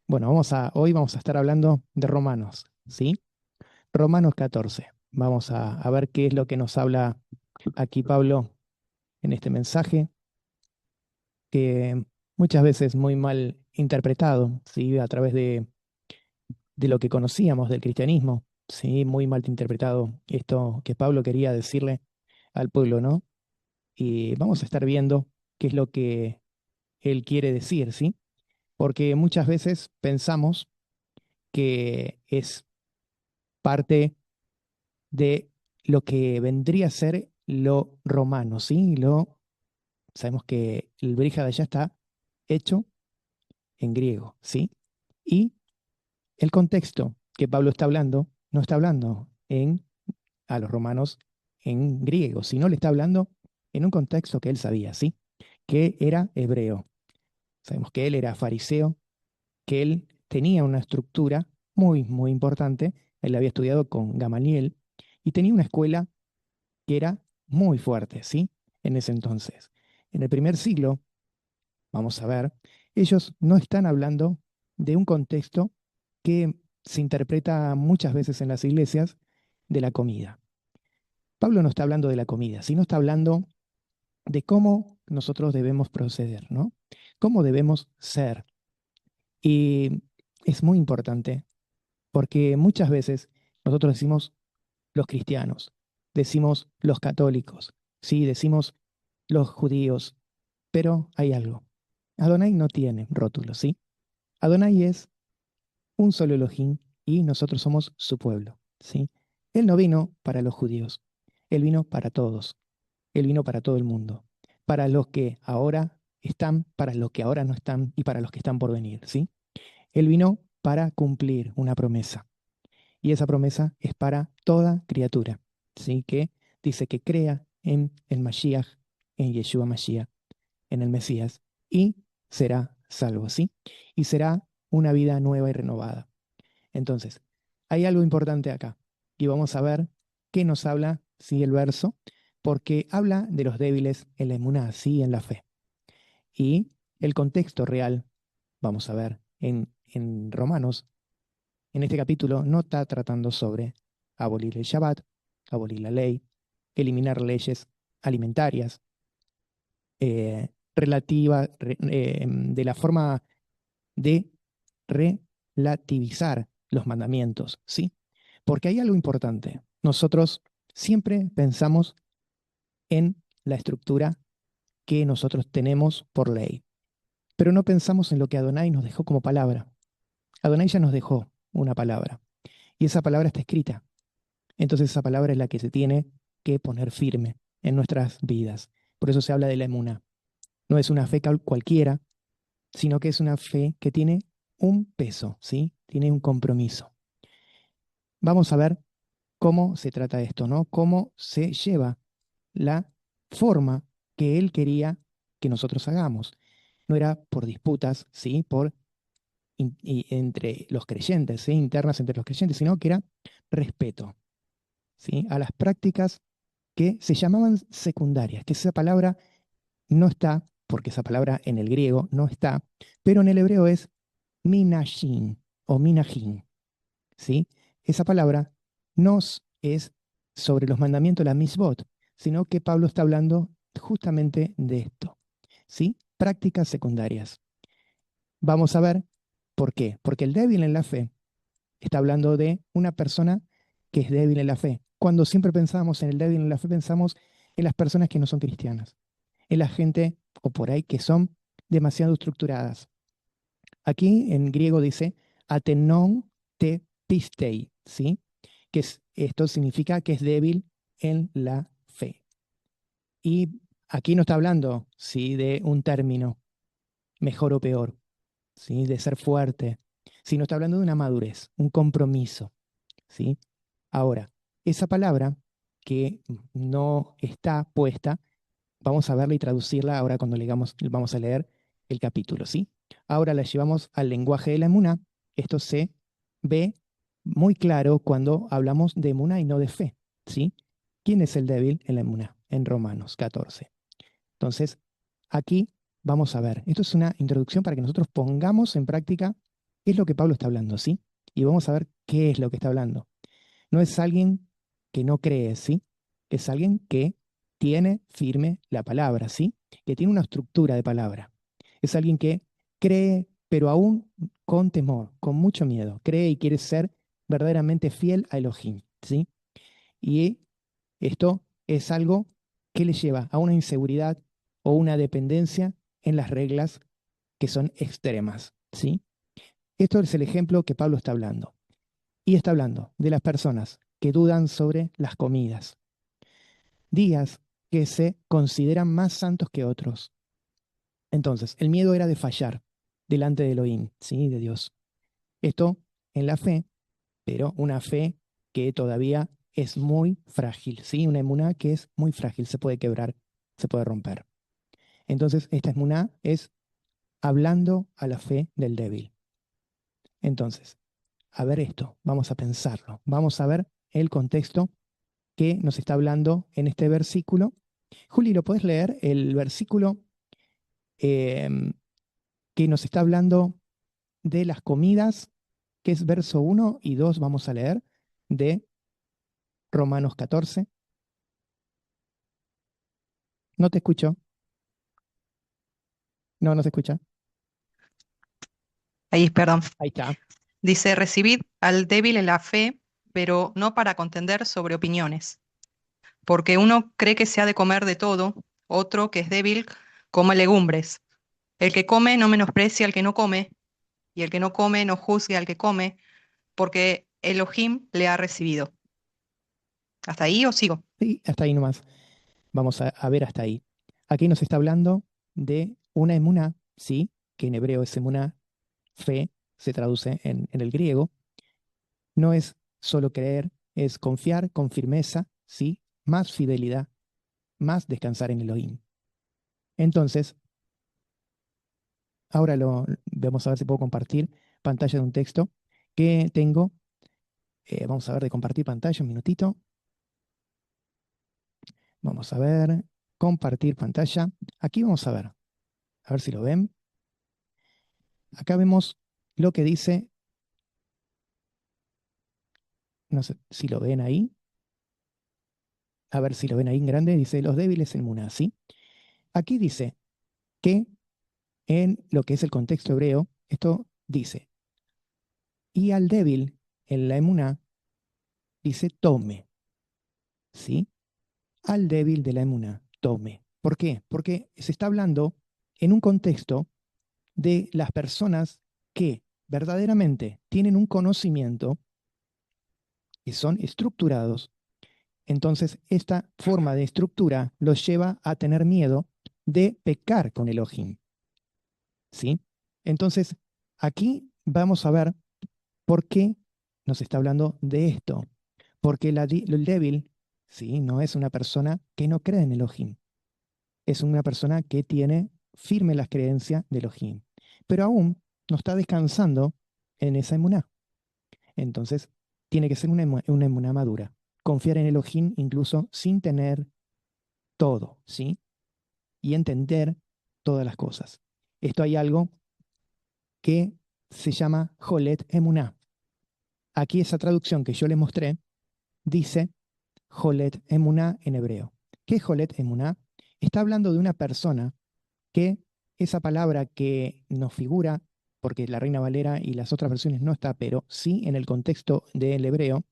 Bueno, hoy vamos a estar hablando de Romanos, ¿sí? Romanos 14. Vamos a ver qué es lo que nos habla aquí Pablo en este mensaje, que muchas veces muy mal interpretado, ¿sí? A través de lo que conocíamos del cristianismo, ¿sí? Muy mal interpretado esto que Pablo quería decirle al pueblo, ¿no? Y vamos a estar viendo qué es lo que él quiere decir, ¿sí? Porque muchas veces pensamos que es parte de lo que vendría a ser lo romano, ¿sí? Sabemos que el Brígida ya está hecho en griego, ¿sí? Y el contexto que Pablo está hablando, no está hablando a los romanos en griego, sino le está hablando en un contexto que él sabía, ¿sí? Que era hebreo. Sabemos que él era fariseo, que él tenía una estructura muy importante. Él había estudiado con Gamaliel y tenía una escuela que era muy fuerte, ¿sí? En ese entonces. En el primer siglo, vamos a ver, ellos no están hablando de un contexto que se interpreta muchas veces en las iglesias de la comida. Pablo no está hablando de la comida, sino está hablando de cómo nosotros debemos proceder, ¿no? Cómo debemos ser. Y es muy importante porque muchas veces nosotros decimos los cristianos, decimos los católicos, sí, decimos los judíos, pero hay algo. Adonai no tiene rótulo, ¿sí? Adonai es un solo Elohim y nosotros somos su pueblo, ¿sí? Él no vino para los judíos, él vino para todos, él vino para todo el mundo, para los que ahora están, para los que ahora no están y para los que están por venir, ¿sí? Él vino para cumplir una promesa y esa promesa es para toda criatura, ¿sí? Que dice que crea en el Mashiach, en Yeshua Mashiach, en el Mesías, y será salvo, ¿sí? Y será una vida nueva y renovada. Entonces, hay algo importante acá, y vamos a ver qué nos habla, sí, el verso, porque habla de los débiles en la emuná, sí, en la fe. Y el contexto real, vamos a ver, en Romanos, en este capítulo, no está tratando sobre abolir el Shabbat, abolir la ley, eliminar leyes alimentarias, de la forma de relativizar los mandamientos, ¿sí? Porque hay algo importante. Nosotros siempre pensamos en la estructura que nosotros tenemos por ley, pero no pensamos en lo que Adonai nos dejó como palabra. Adonai ya nos dejó una palabra, y esa palabra está escrita. Entonces esa palabra es la que se tiene que poner firme en nuestras vidas. Por eso se habla de la emuna. No es una fe cualquiera, sino que es una fe que tiene un peso, ¿sí? Tiene un compromiso. Vamos a ver cómo se trata esto, ¿no? Cómo se lleva la forma que él quería que nosotros hagamos. No era por disputas, ¿sí? Entre los creyentes, ¿sí? Internas entre los creyentes, sino que era respeto, ¿sí? A las prácticas que se llamaban secundarias, que esa palabra no está, porque esa palabra en el griego no está, pero en el hebreo es minashin o minajin, ¿sí? Esa palabra no es sobre los mandamientos de la misbot, sino que Pablo está hablando justamente de esto, ¿sí? Prácticas secundarias. Vamos a ver por qué. Porque el débil en la fe está hablando de una persona que es débil en la fe. Cuando siempre pensamos en el débil en la fe, pensamos en las personas que no son cristianas, en la gente o por ahí que son demasiado estructuradas. Aquí en griego dice atenon te pistei, ¿sí? Esto significa que es débil en la fe. Y aquí no está hablando, ¿sí? De un término mejor o peor, ¿sí? De ser fuerte, sino está hablando de una madurez, un compromiso, ¿sí? Ahora, esa palabra que no está puesta, vamos a verla y traducirla ahora cuando vamos a leer el capítulo, ¿sí? Ahora la llevamos al lenguaje de la emuná. Esto se ve muy claro cuando hablamos de emuná y no de fe, ¿sí? ¿Quién es el débil en la emuná? En Romanos 14. Entonces, aquí vamos a ver. Esto es una introducción para que nosotros pongamos en práctica ¿Qué es lo que Pablo está hablando, sí? Y vamos a ver qué es lo que está hablando. No es alguien que no cree, ¿sí? Es alguien que tiene firme la palabra, ¿sí? Que tiene una estructura de palabra. Es alguien que cree, pero aún con temor, con mucho miedo. Cree y quiere ser verdaderamente fiel a Elohim, ¿sí? Y esto es algo que le lleva a una inseguridad o una dependencia en las reglas que son extremas, ¿sí? Esto es el ejemplo que Pablo está hablando. Y está hablando de las personas que dudan sobre las comidas, días que se consideran más santos que otros. Entonces, el miedo era de fallar delante de Elohim, ¿sí? De Dios. Esto en la fe, pero una fe que todavía es muy frágil, ¿sí? Una emuná que es muy frágil, se puede quebrar, se puede romper. Entonces, esta emuná es hablando a la fe del débil. Entonces, a ver esto, vamos a pensarlo, vamos a ver el contexto que nos está hablando en este versículo. Juli, ¿lo puedes leer? El versículo em, que nos está hablando de las comidas, que es verso 1 y 2, vamos a leer, de Romanos 14. No te escucho. No, no se escucha. Ahí, perdón. Ahí está. Dice, recibid al débil en la fe, pero no para contender sobre opiniones. Porque uno cree que se ha de comer de todo, otro que es débil come legumbres. El que come no menosprecia al que no come, y el que no come no juzgue al que come, porque Elohim le ha recibido. ¿Hasta ahí o sigo? Sí, hasta ahí nomás. Vamos a ver hasta ahí. Aquí nos está hablando de una emuná, ¿sí? Que en hebreo es emuná, fe, se traduce en el griego. No es solo creer, es confiar con firmeza, ¿sí? Más fidelidad, más descansar en Elohim. Entonces, ahora vamos a ver si puedo compartir pantalla de un texto que tengo. Vamos a ver de compartir pantalla un minutito. Vamos a ver, compartir pantalla. Aquí vamos a ver si lo ven. Acá vemos lo que dice, no sé si lo ven ahí. A ver si lo ven ahí en grande. Dice, los débiles en Muná, ¿sí? Aquí dice que en lo que es el contexto hebreo, esto dice, y al débil en la emuná dice tome, ¿sí? Al débil de la emuná tome. ¿Por qué? Porque se está hablando en un contexto de las personas que verdaderamente tienen un conocimiento, que son estructurados. Entonces, esta forma de estructura los lleva a tener miedo de pecar con Elohim, ¿sí? Entonces, aquí vamos a ver por qué nos está hablando de esto. Porque el débil, ¿sí? No es una persona que no cree en Elohim. Es una persona que tiene firme las creencias de Elohim. Pero aún no está descansando en esa emuná. Entonces, tiene que ser una emuná madura. Confiar en Elohim incluso sin tener todo, ¿sí? Y entender todas las cosas. Esto hay algo que se llama Jolet Emuná. Aquí esa traducción que yo les mostré dice Jolet Emuná en hebreo. ¿Qué es Jolet Emuná? Está hablando de una persona que esa palabra que nos figura, porque la Reina Valera y las otras versiones no está, pero sí en el contexto del hebreo,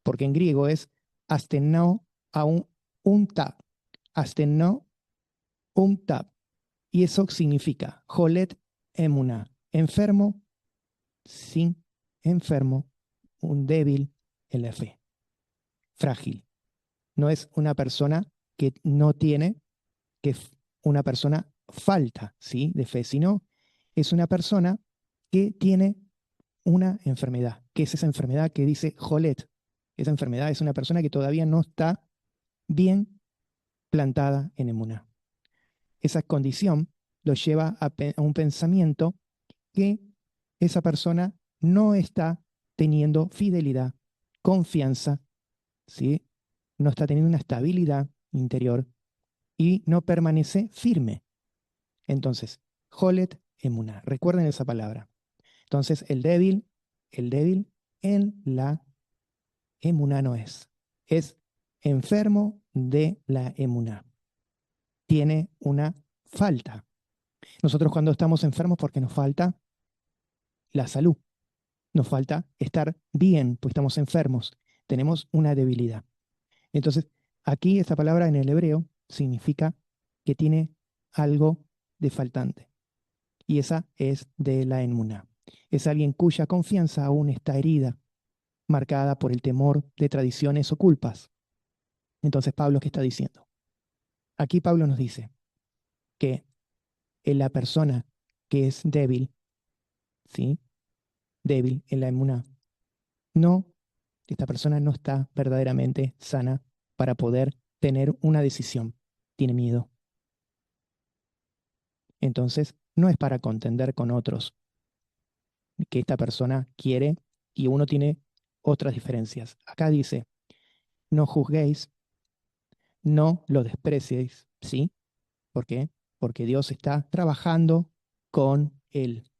porque en griego es astenao aun unta, astenao unta, y eso significa Jolet Emuná, enfermo, sin enfermo, un débil en la fe, frágil. No es una persona que no tiene, que una persona falta, ¿sí? De fe, sino es una persona que tiene una enfermedad, que es esa enfermedad que dice Jolet. Esa enfermedad es una persona que todavía no está bien plantada en Emuná. Esa condición lo lleva a un pensamiento que esa persona no está teniendo fidelidad, confianza, ¿sí? No está teniendo una estabilidad interior y no permanece firme. Entonces, Jolet Emuná, recuerden esa palabra. Entonces, el débil en la emuná no es. Es enfermo de la emuná. Tiene una falta. Nosotros cuando estamos enfermos porque nos falta la salud, nos falta estar bien, pues estamos enfermos, tenemos una debilidad. Entonces, aquí esta palabra en el hebreo significa que tiene algo de faltante. Y esa es de la emuná. Es alguien cuya confianza aún está herida, marcada por el temor de tradiciones o culpas. Entonces, Pablo, ¿qué está diciendo? Aquí Pablo nos dice que en la persona que es débil, ¿sí? Débil en la emuná, no, esta persona no está verdaderamente sana para poder tener una decisión. Tiene miedo. Entonces, no es para contender con otros que esta persona quiere y uno tiene otras diferencias. Acá dice, no juzguéis, no lo despreciéis, ¿sí? ¿Por qué? Porque Dios está trabajando con él.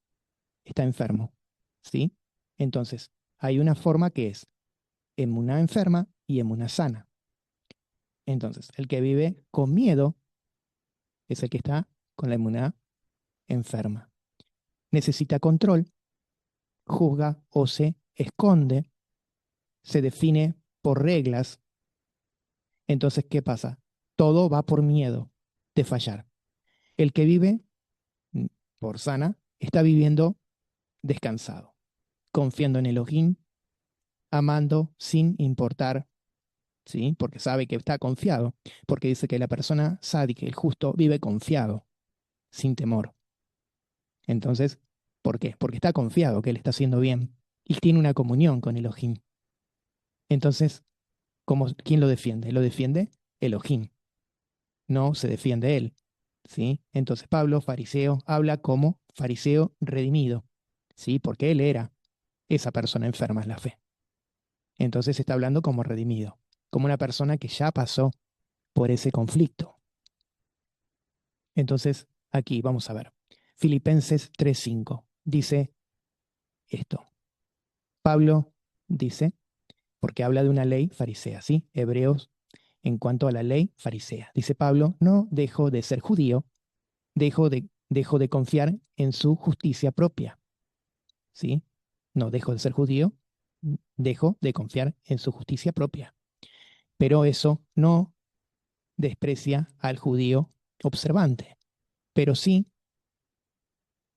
Está enfermo, ¿sí? Entonces, hay una forma que es emuná enferma y emuná sana. Entonces, el que vive con miedo es el que está con la emuná enferma. Necesita control, juzga o se esconde, se define por reglas. Entonces, ¿qué pasa? Todo va por miedo de fallar. El que vive por sana está viviendo descansado, confiando en Elohim, amando sin importar, ¿sí? Porque sabe que está confiado, porque dice que la persona sádica, el justo, vive confiado, sin temor. Entonces, ¿por qué? Porque está confiado que él está haciendo bien y tiene una comunión con Elohim. Entonces, ¿quién lo defiende? Lo defiende Elohim, no se defiende él, ¿sí? Entonces Pablo, fariseo, habla como fariseo redimido, ¿sí? Porque él era esa persona enferma en la fe. Entonces está hablando como redimido, como una persona que ya pasó por ese conflicto. Entonces, aquí vamos a ver. Filipenses 3:5 dice esto. Pablo dice, porque habla de una ley farisea, ¿sí? Hebreos, en cuanto a la ley farisea. Dice Pablo, no dejo de ser judío, dejo de confiar en su justicia propia, ¿sí? No dejo de ser judío, dejo de confiar en su justicia propia. Pero eso no desprecia al judío observante, pero sí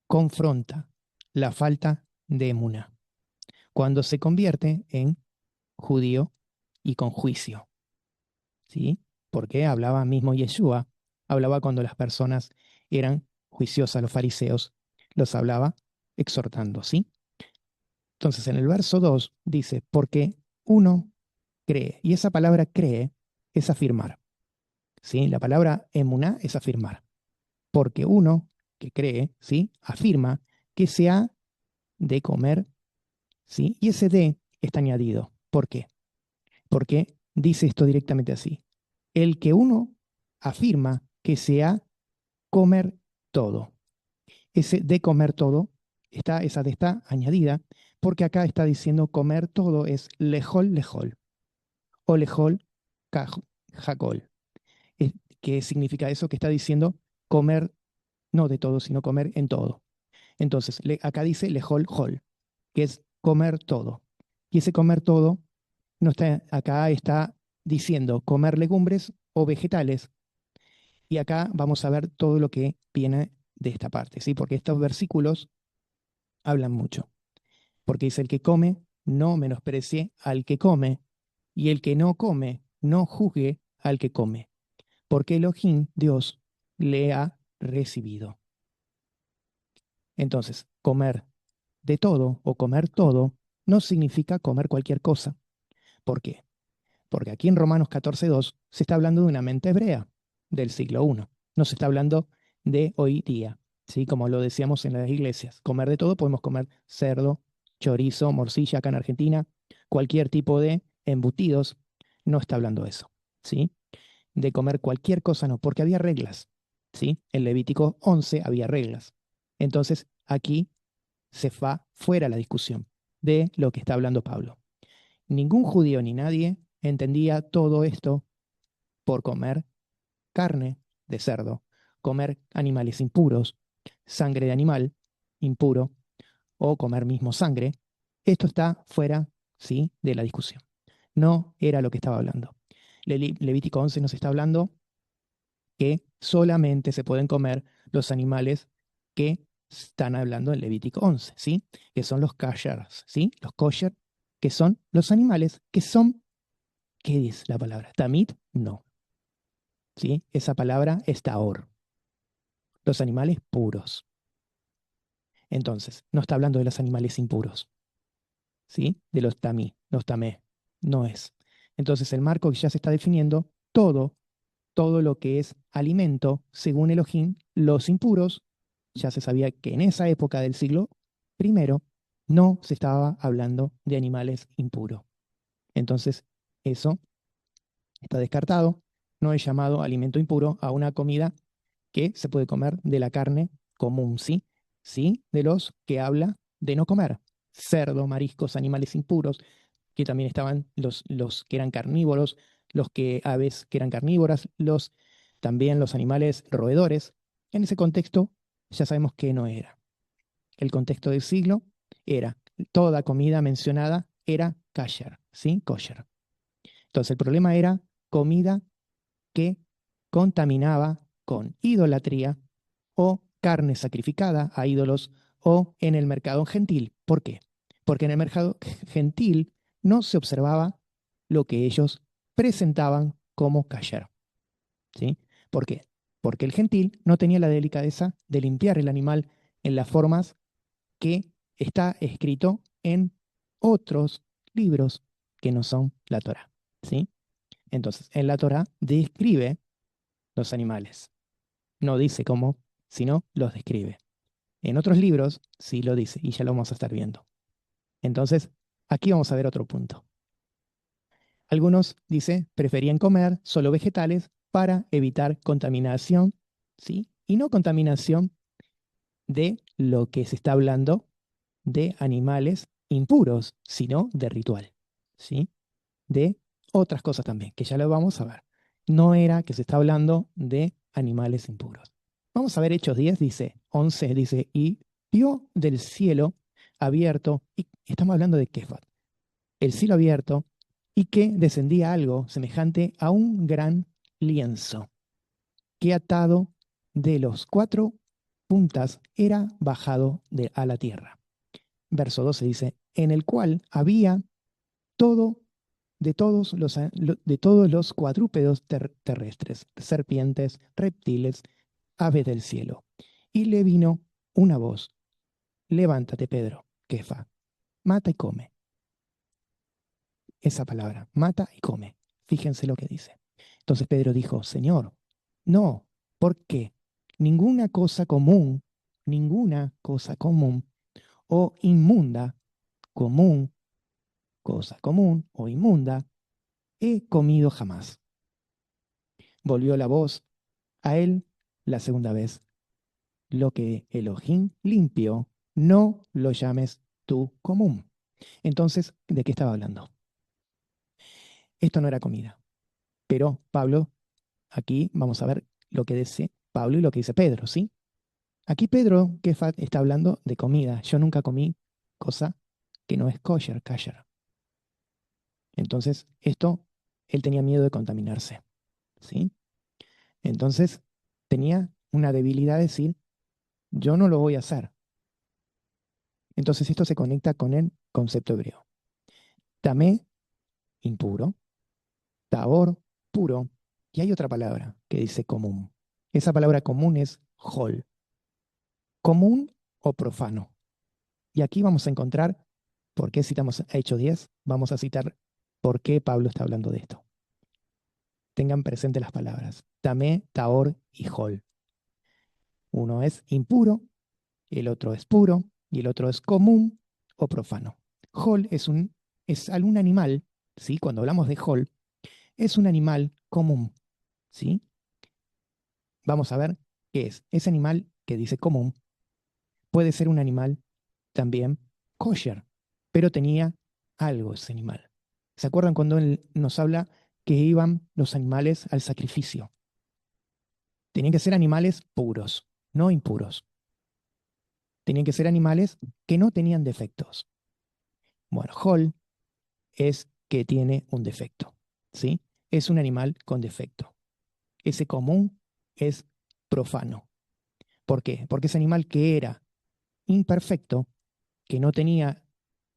confronta la falta de emuná cuando se convierte en judío y con juicio, ¿sí? Porque hablaba mismo Yeshua, hablaba cuando las personas eran juiciosas, los fariseos, los hablaba exhortando, ¿sí? Entonces en el verso 2 dice, porque uno cree, y esa palabra cree es afirmar, ¿sí? La palabra emuná es afirmar, porque uno que cree, ¿sí? Afirma que se ha de comer, ¿sí? Y ese de está añadido. ¿Por qué? Porque dice esto directamente así. El que uno afirma que se ha comer todo. Ese de comer todo, esa de está añadida, porque acá está diciendo comer todo es lejol lejol, o lejol jacol. ¿Qué significa eso? Que está diciendo comer no de todo, sino comer en todo. Entonces, acá dice lejol hol, que es comer todo. Y ese comer todo no está, acá está diciendo comer legumbres o vegetales. Y acá vamos a ver todo lo que viene de esta parte, ¿sí? Porque estos versículos hablan mucho. Porque dice el que come, no menosprecie al que come, y el que no come, no juzgue al que come, porque Elohim, Dios, le ha recibido. Entonces, comer de todo o comer todo no significa comer cualquier cosa. ¿Por qué? Porque aquí en Romanos 14:2 se está hablando de una mente hebrea del siglo I. No se está hablando de hoy día, ¿sí? Como lo decíamos en las iglesias. Comer de todo, podemos comer cerdo, chorizo, morcilla acá en Argentina, cualquier tipo de embutidos. No está hablando de eso, ¿sí? De comer cualquier cosa no, porque había reglas, ¿sí? En Levítico 11 había reglas. Entonces, aquí se va fuera la discusión de lo que está hablando Pablo. Ningún judío ni nadie entendía todo esto por comer carne de cerdo, comer animales impuros, sangre de animal impuro o comer mismo sangre. Esto está fuera, ¿sí?, de la discusión. No era lo que estaba hablando. Levítico 11 nos está hablando que solamente se pueden comer los animales que están hablando en Levítico 11, ¿sí? Que son los kashers, ¿sí? Los kosher, que son los animales que son, ¿qué dice la palabra? Tamit, no, ¿sí? Esa palabra es taor, los animales puros. Entonces, no está hablando de los animales impuros, ¿sí? De los tamí, los tamé, no es. Entonces, el marco que ya se está definiendo, todo lo que es alimento, según Elohim, los impuros, ya se sabía que en esa época del siglo primero no se estaba hablando de animales impuros. Entonces, eso está descartado, no es llamado alimento impuro a una comida que se puede comer de la carne común, ¿sí? Sí, de los que habla de no comer. Cerdo, mariscos, animales impuros, que también estaban los que eran carnívoros, los que aves que eran carnívoras, también los animales roedores. En ese contexto ya sabemos que no era. El contexto del siglo era toda comida mencionada era kasher, ¿sí? Kosher. Entonces el problema era comida que contaminaba con idolatría o carne sacrificada a ídolos o en el mercado gentil. ¿Por qué? Porque en el mercado gentil no se observaba lo que ellos presentaban como kasher, ¿sí? ¿Por qué? Porque el gentil no tenía la delicadeza de limpiar el animal en las formas que está escrito en otros libros que no son la Torá, ¿sí? Entonces, en la Torá describe los animales. No dice cómo, sino los describe. En otros libros sí lo dice y ya lo vamos a estar viendo. Entonces, aquí vamos a ver otro punto. Algunos, dice, preferían comer solo vegetales para evitar contaminación, ¿sí? Y no contaminación de lo que se está hablando de animales impuros, sino de ritual, ¿sí? De otras cosas también, que ya lo vamos a ver. No era que se está hablando de animales impuros. Vamos a ver Hechos 10, dice, 11, dice, y vio del cielo abierto, y estamos hablando de Kefat, el cielo abierto, y que descendía algo semejante a un gran lienzo, que atado de los cuatro puntas era bajado a la tierra. Verso 12 dice, en el cual había todo de todos los cuadrúpedos terrestres, serpientes, reptiles, aves del cielo. Y le vino una voz, levántate, Pedro, Kefa, mata y come. Esa palabra, mata y come. Fíjense lo que dice. Entonces Pedro dijo, Señor, no, ¿por qué? Ninguna cosa común o inmunda, común, cosa común o inmunda, he comido jamás. Volvió la voz a él la segunda vez. Lo que Elohim limpió, no lo llames tú común. Entonces, ¿de qué estaba hablando? Esto no era comida. Pero Pablo, aquí vamos a ver lo que dice Pablo y lo que dice Pedro, ¿sí? Aquí Pedro, Kefat, está hablando de comida. Yo nunca comí cosa que no es kosher, kasher. Entonces, él tenía miedo de contaminarse, ¿sí? Entonces, tenía una debilidad de decir, yo no lo voy a hacer. Entonces, esto se conecta con el concepto hebreo. Tamé, impuro. Tabor, puro. Y hay otra palabra que dice común. Esa palabra común es hol. Común o profano. Y aquí vamos a encontrar por qué citamos a Hechos 10. Vamos a citar por qué Pablo está hablando de esto. Tengan presente las palabras. Tamé, taor y hol. Uno es impuro, el otro es puro y el otro es común o profano. Hol es algún animal, ¿sí? Cuando hablamos de hol, es un animal común, ¿sí? Vamos a ver qué es. Ese animal que dice común puede ser un animal también kosher, pero tenía algo ese animal. ¿Se acuerdan cuando él nos habla que iban los animales al sacrificio? Tenían que ser animales puros, no impuros. Tenían que ser animales que no tenían defectos. Bueno, Hol es que tiene un defecto, ¿sí? Es un animal con defecto. Ese común es profano. ¿Por qué? Porque ese animal que era imperfecto, que no tenía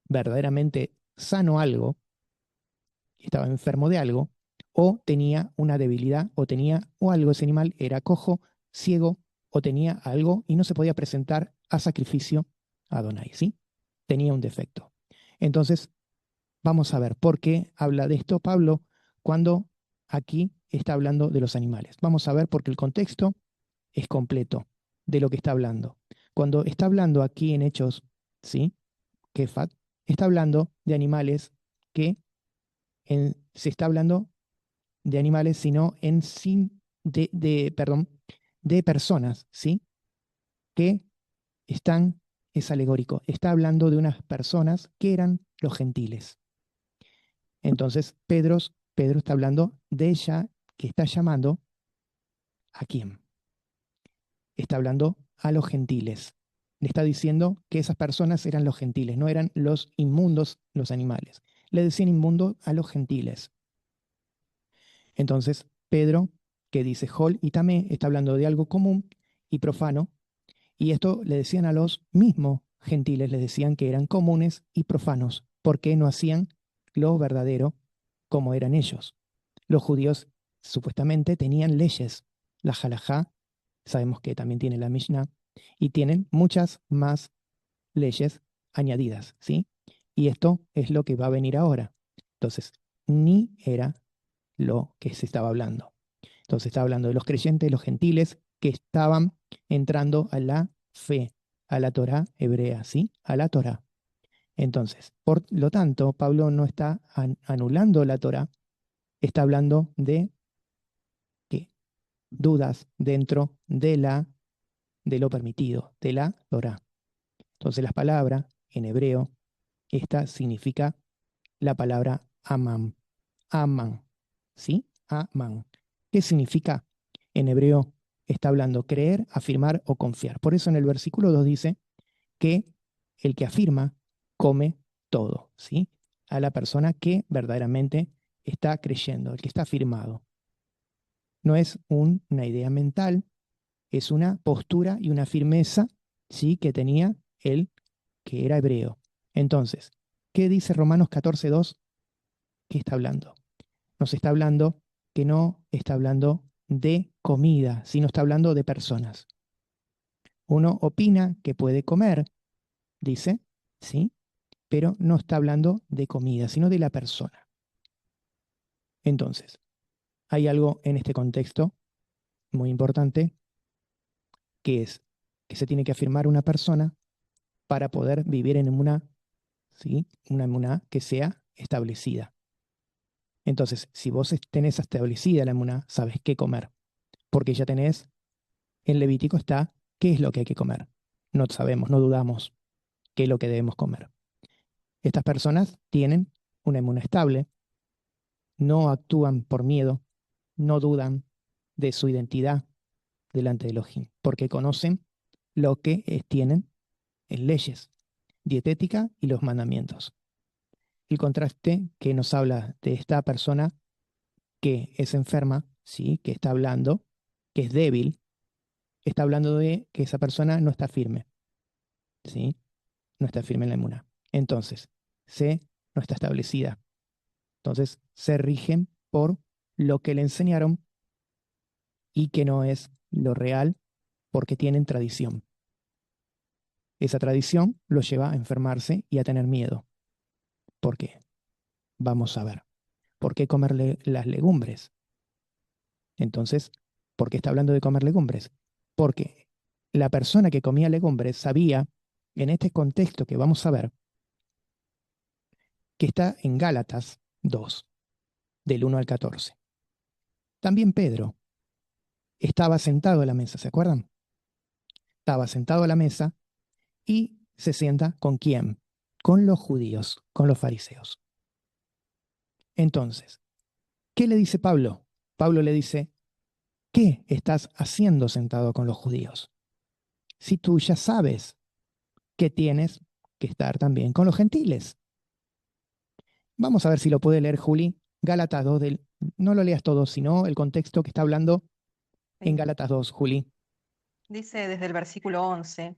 verdaderamente sano algo, estaba enfermo de algo, o tenía una debilidad, o algo, ese animal era cojo, ciego, o tenía algo y no se podía presentar a sacrificio a Adonai, ¿sí? Tenía un defecto. Entonces, vamos a ver por qué habla de esto Pablo cuando aquí está hablando de los animales. Vamos a ver porque el contexto es completo de lo que está hablando. Cuando está hablando aquí en Hechos, ¿sí? Kefat, está hablando de animales que se está hablando de animales, sino en sin perdón, de personas, ¿sí? Que están, es alegórico, está hablando de unas personas que eran los gentiles. Entonces, Pedro está hablando de ella que está llamando ¿a quién? Está hablando a los gentiles. Le está diciendo que esas personas eran los gentiles, no eran los inmundos, los animales. Le decían inmundo a los gentiles. Entonces, Pedro, que dice Hol y Tamé, está hablando de algo común y profano, y esto le decían a los mismos gentiles, les decían que eran comunes y profanos, porque no hacían lo verdadero como eran ellos. Los judíos supuestamente tenían leyes, la halajá, sabemos que también tiene la Mishnah, y tienen muchas más leyes añadidas, ¿sí? Y esto es lo que va a venir ahora. Entonces, ni era lo que se estaba hablando. Entonces está hablando de los creyentes, los gentiles, que estaban entrando a la fe, a la Torá hebrea, ¿sí? A la Torá. Entonces, por lo tanto, Pablo no está anulando la Torá, está hablando de ¿qué? Dudas dentro de lo permitido, de la Torá. Entonces, las palabras en hebreo, esta significa la palabra amán. Amán, ¿sí? Amán. ¿Qué significa? En hebreo está hablando creer, afirmar o confiar. Por eso en el versículo 2 dice que el que afirma come todo, ¿sí? A la persona que verdaderamente está creyendo, el que está afirmado. No es una idea mental, es una postura y una firmeza, ¿sí? Que tenía él, que era hebreo. Entonces, ¿qué dice Romanos 14:2? ¿Qué está hablando? Nos está hablando que no está hablando de comida, sino está hablando de personas. Uno opina que puede comer, dice, ¿sí? Pero no está hablando de comida, sino de la persona. Entonces, hay algo en este contexto muy importante, que es que se tiene que afirmar una persona para poder vivir en una, ¿sí? Una emuná que sea establecida. Entonces, si vos tenés establecida la emuná, sabes qué comer, porque ya tenés, en Levítico está qué es lo que hay que comer. No sabemos, no dudamos qué es lo que debemos comer. Estas personas tienen una emuná estable, no actúan por miedo, no dudan de su identidad delante de Elohim, porque conocen lo que tienen en leyes, dietética y los mandamientos. El contraste que nos habla de esta persona que es enferma, ¿sí? Que está hablando, que es débil, está hablando de que esa persona no está firme, ¿sí? No está firme en la emuná. Entonces, no está establecida. Entonces, se rigen por lo que le enseñaron y que no es lo real porque tienen tradición. Esa tradición lo lleva a enfermarse y a tener miedo. ¿Por qué? Vamos a ver. ¿Por qué comer las legumbres? Entonces, ¿por qué está hablando de comer legumbres? Porque la persona que comía legumbres sabía, en este contexto que vamos a ver, que está en Gálatas 2, del 1 al 14. También Pedro estaba sentado a la mesa, ¿se acuerdan? Estaba sentado a la mesa y se sienta ¿con quién? Con los judíos, con los fariseos. Entonces, ¿qué le dice Pablo? Pablo le dice, ¿qué estás haciendo sentado con los judíos? Si tú ya sabes que tienes que estar también con los gentiles. Vamos a ver si lo puede leer Juli. Gálatas 2, no lo leas todo, sino el contexto que está hablando en Sí. Gálatas 2, Juli. Dice desde el versículo 11,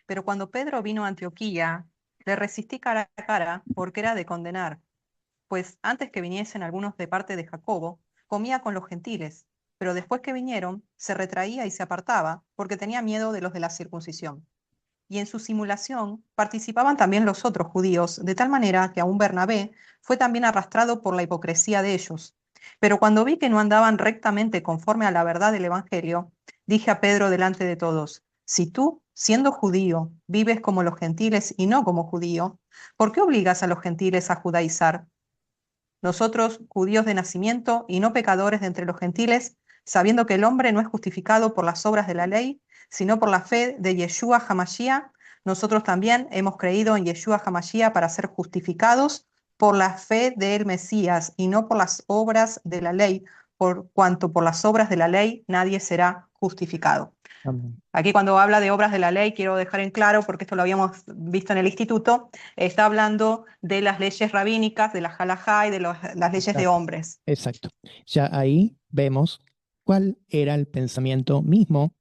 pero cuando Pedro vino a Antioquía, le resistí cara a cara porque era de condenar, pues antes que viniesen algunos de parte de Jacobo, comía con los gentiles, pero después que vinieron, se retraía y se apartaba porque tenía miedo de los de la circuncisión. Y en su simulación participaban también los otros judíos, de tal manera que aún Bernabé fue también arrastrado por la hipocresía de ellos. Pero cuando vi que no andaban rectamente conforme a la verdad del Evangelio, dije a Pedro delante de todos, si tú, siendo judío, vives como los gentiles y no como judío, ¿por qué obligas a los gentiles a judaizar? Nosotros, judíos de nacimiento y no pecadores de entre los gentiles, sabiendo que el hombre no es justificado por las obras de la ley, sino por la fe de Yeshua HaMashiach, nosotros también hemos creído en Yeshua HaMashiach para ser justificados por la fe del Mesías y no por las obras de la ley, por cuanto por las obras de la ley nadie será justificado. Amén. Aquí cuando habla de obras de la ley, quiero dejar en claro, porque esto lo habíamos visto en el instituto, está hablando de las leyes rabínicas, de la halajá y de las leyes de Exacto. hombres. Exacto. Ya ahí vemos cuál era el pensamiento mismo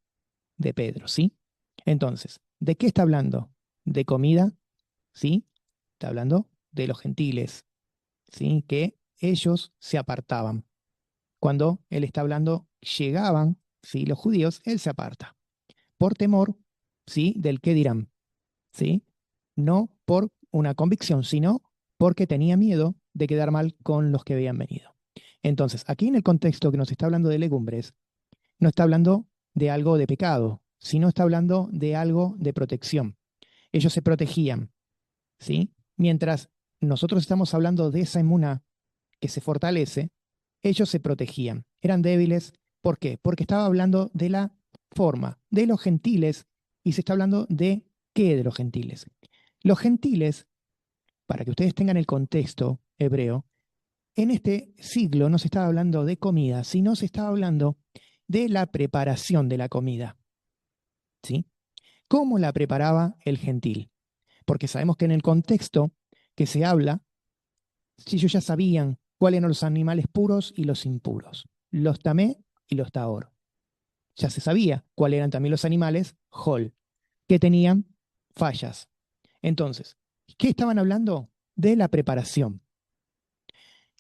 de Pedro, ¿sí? Entonces, ¿de qué está hablando? ¿De comida? ¿Sí? Está hablando de los gentiles, ¿sí? Que ellos se apartaban. Cuando él está hablando, llegaban, ¿sí? Los judíos, él se aparta. Por temor, ¿sí? Del qué dirán, ¿sí? No por una convicción, sino porque tenía miedo de quedar mal con los que habían venido. Entonces, aquí en el contexto que nos está hablando de legumbres, no está hablando de algo de pecado, sino está hablando de algo de protección. Ellos se protegían, ¿sí? Mientras nosotros estamos hablando de esa emuná que se fortalece, ellos se protegían, eran débiles. ¿Por qué? Porque estaba hablando de la forma, de los gentiles, y se está hablando de qué de los gentiles. Los gentiles, para que ustedes tengan el contexto hebreo, en este siglo no se estaba hablando de comida, sino se estaba hablando de la preparación de la comida, ¿sí? ¿Cómo la preparaba el gentil? Porque sabemos que en el contexto que se habla, si ellos ya sabían cuáles eran los animales puros y los impuros, los tamé y los taor. Ya se sabía cuáles eran también los animales hol, que tenían fallas. Entonces, ¿qué estaban hablando? De la preparación.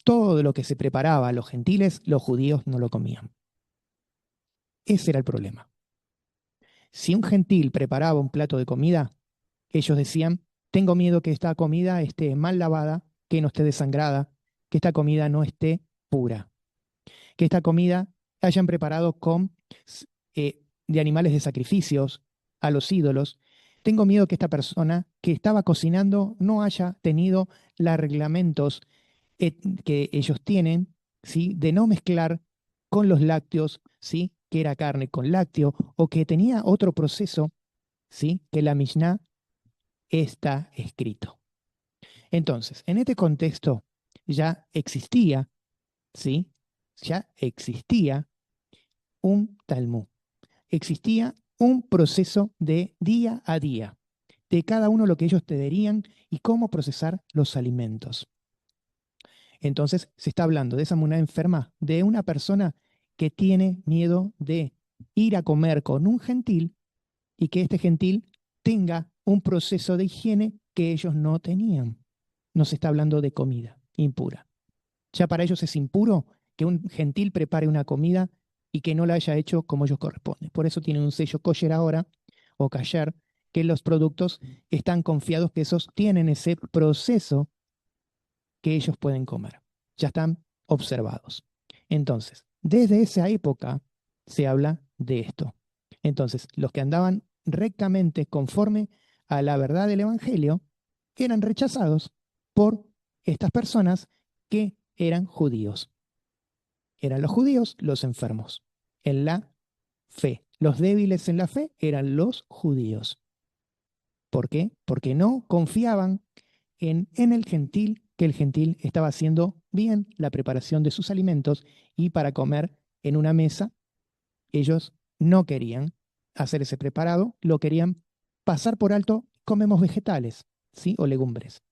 Todo lo que se preparaba a los gentiles, los judíos no lo comían. Ese era el problema. Si un gentil preparaba un plato de comida, ellos decían, tengo miedo que esta comida esté mal lavada, que no esté desangrada, que esta comida no esté pura, que esta comida hayan preparado con de animales de sacrificios a los ídolos. Tengo miedo que esta persona que estaba cocinando no haya tenido los reglamentos que ellos tienen, ¿sí? De no mezclar con los lácteos, ¿sí? Que era carne con lácteo, o que tenía otro proceso, ¿sí? Que la Mishnah está escrito. Entonces, en este contexto ya existía, ¿sí? Ya existía un Talmud. Existía un proceso de día a día, de cada uno lo que ellos te dirían y cómo procesar los alimentos. Entonces, se está hablando de esa moneda enferma, de una persona que tiene miedo de ir a comer con un gentil y que este gentil tenga un proceso de higiene que ellos no tenían. No se está hablando de comida impura. Ya para ellos es impuro que un gentil prepare una comida y que no la haya hecho como ellos corresponde. Por eso tienen un sello kosher ahora, o kasher, que los productos están confiados que esos tienen ese proceso que ellos pueden comer. Ya están observados. Entonces, desde esa época se habla de esto. Entonces, los que andaban rectamente conforme a la verdad del Evangelio eran rechazados por estas personas que eran judíos. Eran los judíos los enfermos en la fe. Los débiles en la fe eran los judíos. ¿Por qué? Porque no confiaban en el gentil, que el gentil estaba haciendo bien la preparación de sus alimentos y para comer en una mesa, ellos no querían hacer ese preparado, lo querían pasar por alto, comemos vegetales, ¿sí? O legumbres.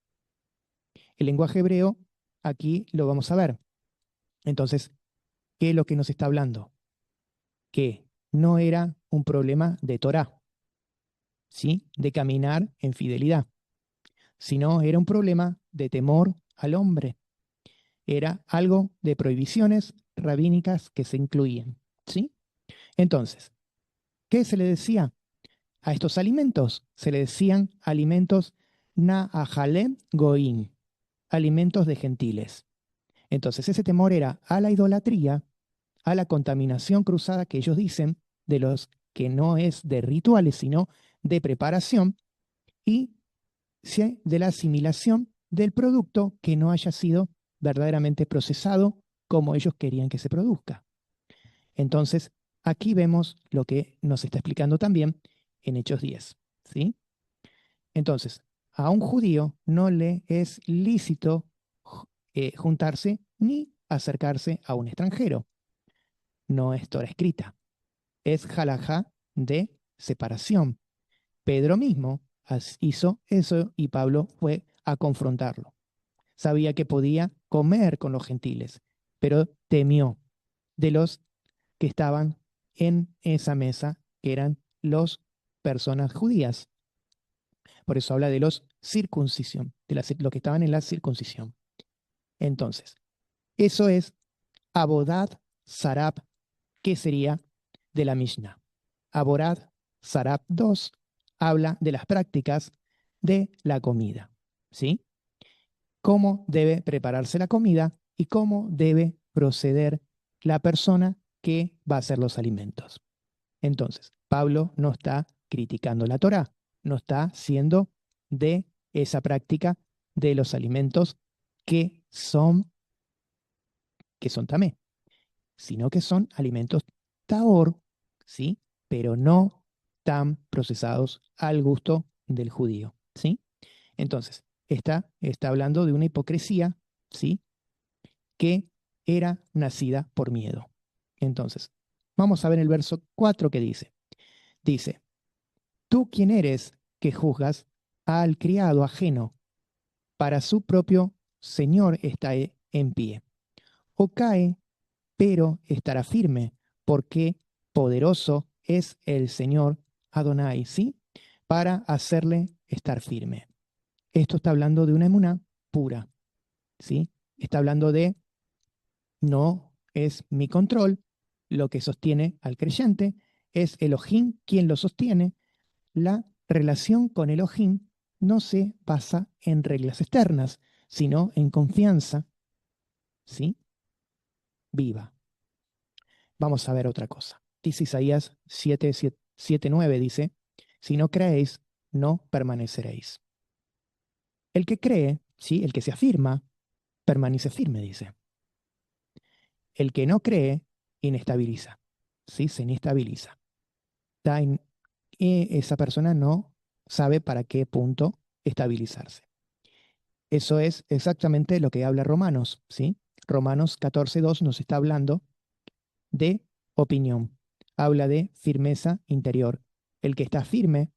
El lenguaje hebreo, aquí lo vamos a ver. Entonces, ¿qué es lo que nos está hablando? Que no era un problema de Torá, ¿sí? De caminar en fidelidad, sino era un problema de temor al hombre. Era algo de prohibiciones rabínicas que se incluían, ¿sí? Entonces, ¿qué se le decía a estos alimentos? Se le decían alimentos na'ajalem goim, alimentos de gentiles. Entonces, ese temor era a la idolatría, a la contaminación cruzada que ellos dicen, de los que no es de rituales, sino de preparación, y ¿sí? De la asimilación del producto que no haya sido verdaderamente procesado como ellos querían que se produzca. Entonces, aquí vemos lo que nos está explicando también en Hechos 10, ¿sí? Entonces, a un judío no le es lícito juntarse ni acercarse a un extranjero. No es Torah escrita, es halajá de separación. Pedro mismo hizo eso y Pablo fue a confrontarlo. Sabía que podía comer con los gentiles, pero temió de los que estaban en esa mesa, que eran los personas judías. Por eso habla de los circuncisión, de los que estaban en la circuncisión. Entonces, eso es Abodad Sarab, que sería de la Mishnah. Abodad Sarab 2 habla de las prácticas de la comida, ¿sí? Cómo debe prepararse la comida y cómo debe proceder la persona que va a hacer los alimentos. Entonces, Pablo no está criticando la Torá, no está siendo de esa práctica de los alimentos que son, que son tamé, sino que son alimentos taor, ¿sí? Pero no tan procesados al gusto del judío, ¿sí? Entonces, está hablando de una hipocresía, ¿sí? Que era nacida por miedo. Entonces, vamos a ver el verso 4 que dice. Dice, ¿tú quién eres que juzgas al criado ajeno? Para su propio Señor está en pie. O cae, pero estará firme, porque poderoso es el Señor Adonai, ¿sí? Para hacerle estar firme. Esto está hablando de una emuná pura, ¿sí? Está hablando de no es mi control lo que sostiene al creyente, es Elohim quien lo sostiene. La relación con Elohim no se basa en reglas externas, sino en confianza, ¿sí? Viva. Vamos a ver otra cosa. Dice Isaías 7:9, dice, si no creéis, no permaneceréis. El que cree, ¿sí? El que se afirma, permanece firme, dice. El que no cree, inestabiliza, ¿sí? Se inestabiliza. Esa persona no sabe para qué punto estabilizarse. Eso es exactamente lo que habla Romanos, ¿sí? Romanos 14:2 nos está hablando de opinión. Habla de firmeza interior. El que está firme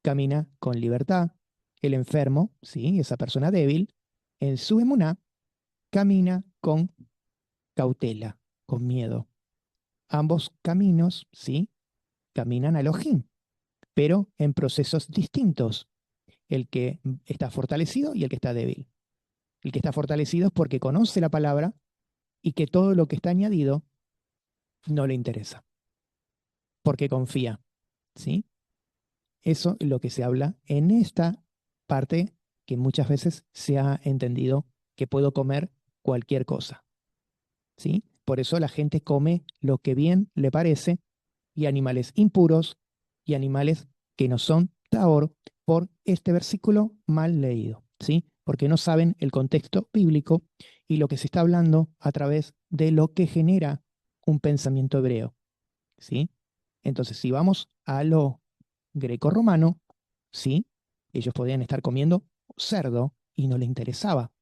camina con libertad. El enfermo, ¿sí? Esa persona débil, en su emuná, camina con cautela, con miedo. Ambos caminos, ¿sí? Caminan a Elohim, pero en procesos distintos. El que está fortalecido y el que está débil. El que está fortalecido es porque conoce la palabra y que todo lo que está añadido no le interesa, porque confía, ¿sí? Eso es lo que se habla en esta parte que muchas veces se ha entendido que puedo comer cualquier cosa, ¿sí? Por eso la gente come lo que bien le parece y animales impuros y animales que no son taor por este versículo mal leído, ¿sí? Porque no saben el contexto bíblico y lo que se está hablando a través de lo que genera un pensamiento hebreo, ¿sí? Entonces, si vamos a lo greco-romano, ¿sí? Ellos podían estar comiendo cerdo y no les interesaba,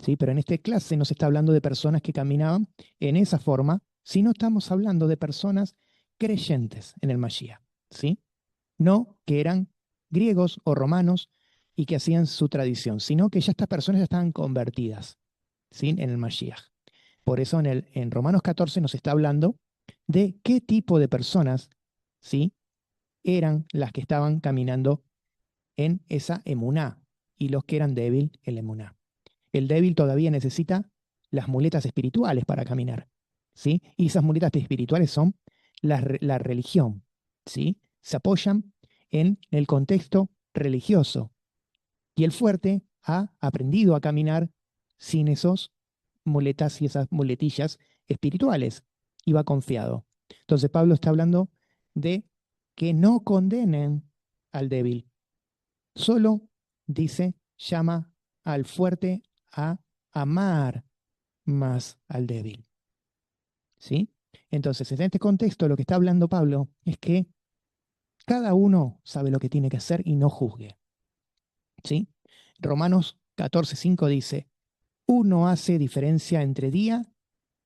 ¿sí? Pero en esta clase no se está hablando de personas que caminaban en esa forma, sino estamos hablando de personas creyentes en el Mashiach, ¿sí? No que eran griegos o romanos y que hacían su tradición, sino que ya estas personas ya estaban convertidas, ¿sí? En el Mashiach. Por eso en Romanos 14 nos está hablando de qué tipo de personas, ¿sí? Eran las que estaban caminando en esa emuná y los que eran débil el emuná. El débil todavía necesita las muletas espirituales para caminar, ¿sí? Y esas muletas espirituales son la religión, ¿sí? Se apoyan en el contexto religioso. Y el fuerte ha aprendido a caminar sin esos muletas y esas muletillas espirituales y va confiado. Entonces Pablo está hablando de que no condenen al débil, solo dice, llama al fuerte a amar más al débil. ¿Sí? Entonces, en este contexto, lo que está hablando Pablo es que cada uno sabe lo que tiene que hacer y no juzgue. ¿Sí? Romanos 14:5 dice, uno hace diferencia entre día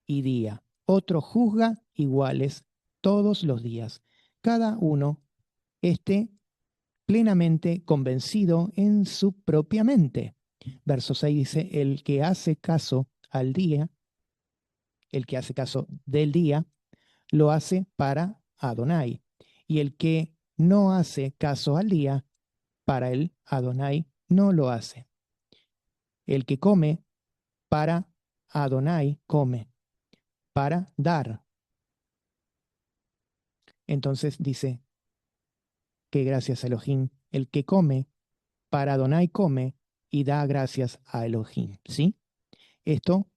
y día, otro juzga iguales todos los días. Cada uno esté plenamente convencido en su propia mente. Verso 6 dice, el que hace caso al día, el que hace caso del día, lo hace para Adonai. Y el que no hace caso al día, para el Adonai no lo hace. El que come, para Adonai come, para dar. Entonces dice que gracias a Elohim, el que come, para Adonai come y da gracias a Elohim. ¿Sí? Esto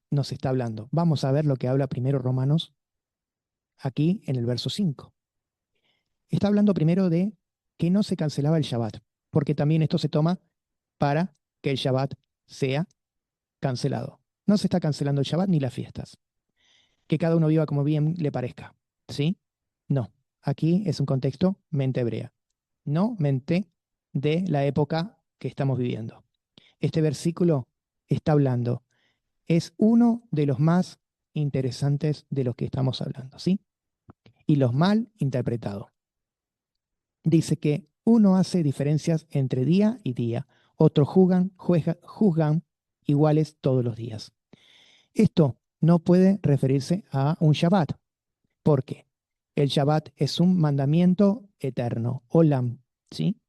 nos está hablando. Vamos a ver lo que habla primero Romanos aquí en el verso 5. Está hablando primero de que no se cancelaba el Shabbat, porque también esto se toma para que el Shabbat sea cancelado. No se está cancelando el Shabbat ni las fiestas. Que cada uno viva como bien le parezca. ¿Sí? No. Aquí es un contexto mente hebrea, no mente de la época que estamos viviendo. Este versículo está hablando, es uno de los más interesantes de los que estamos hablando, ¿sí? Y los mal interpretados. Dice que uno hace diferencias entre día y día, otros juzgan iguales todos los días. Esto no puede referirse a un Shabbat. ¿Por qué? El Shabbat es un mandamiento eterno, Olam, ¿sí?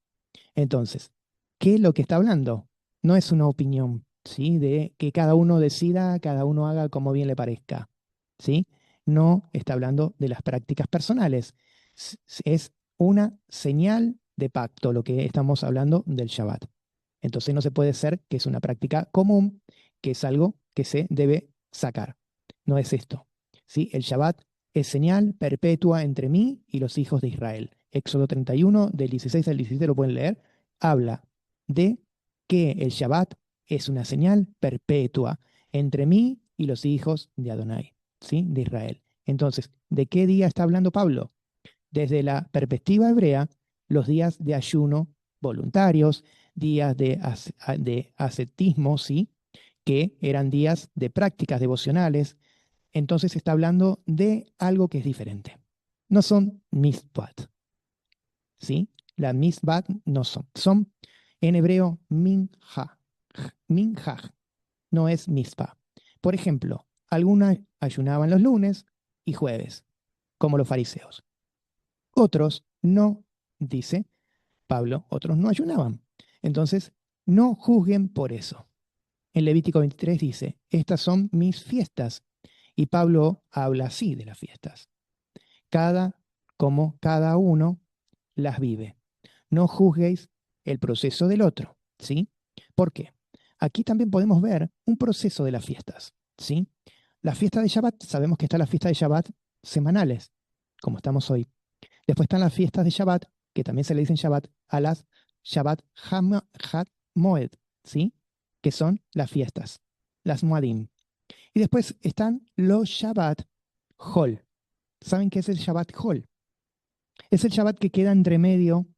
Entonces, ¿qué es lo que está hablando? No es una opinión, ¿sí? De que cada uno decida, cada uno haga como bien le parezca, ¿sí? No está hablando de las prácticas personales. Es una señal de pacto lo que estamos hablando del Shabbat. Entonces no se puede ser que es una práctica común, que es algo que se debe sacar. No es esto, ¿sí? El Shabbat es señal perpetua entre mí y los hijos de Israel. Éxodo 31, del 16 al 17 lo pueden leer, habla de que el Shabbat es una señal perpetua entre mí y los hijos de Adonai, ¿sí? De Israel. Entonces, ¿de qué día está hablando Pablo? Desde la perspectiva hebrea, los días de ayuno voluntarios, días de ascetismo, ¿sí? Que eran días de prácticas devocionales. Entonces está hablando de algo que es diferente. No son mitzvot, ¿sí? Las mitzvot no son. Son en hebreo minja. Minjaj no es mitzvah. Por ejemplo, algunos ayunaban los lunes y jueves, como los fariseos. Otros no, dice Pablo, otros no ayunaban. Entonces, no juzguen por eso. En Levítico 23 dice, estas son mis fiestas. Y Pablo habla así de las fiestas. Como cada uno las vive. No juzguéis el proceso del otro, ¿sí? ¿Por qué? Aquí también podemos ver un proceso de las fiestas, ¿sí? La fiesta de Shabbat, sabemos que está la fiesta de Shabbat semanales, como estamos hoy. Después están las fiestas de Shabbat, que también se le dicen Shabbat, a las Shabbat Moed, ¿sí? Que son las fiestas, las Moadim. Y después están los Shabbat Hol. ¿Saben qué es el Shabbat Hol? Es el Shabbat que queda entre medio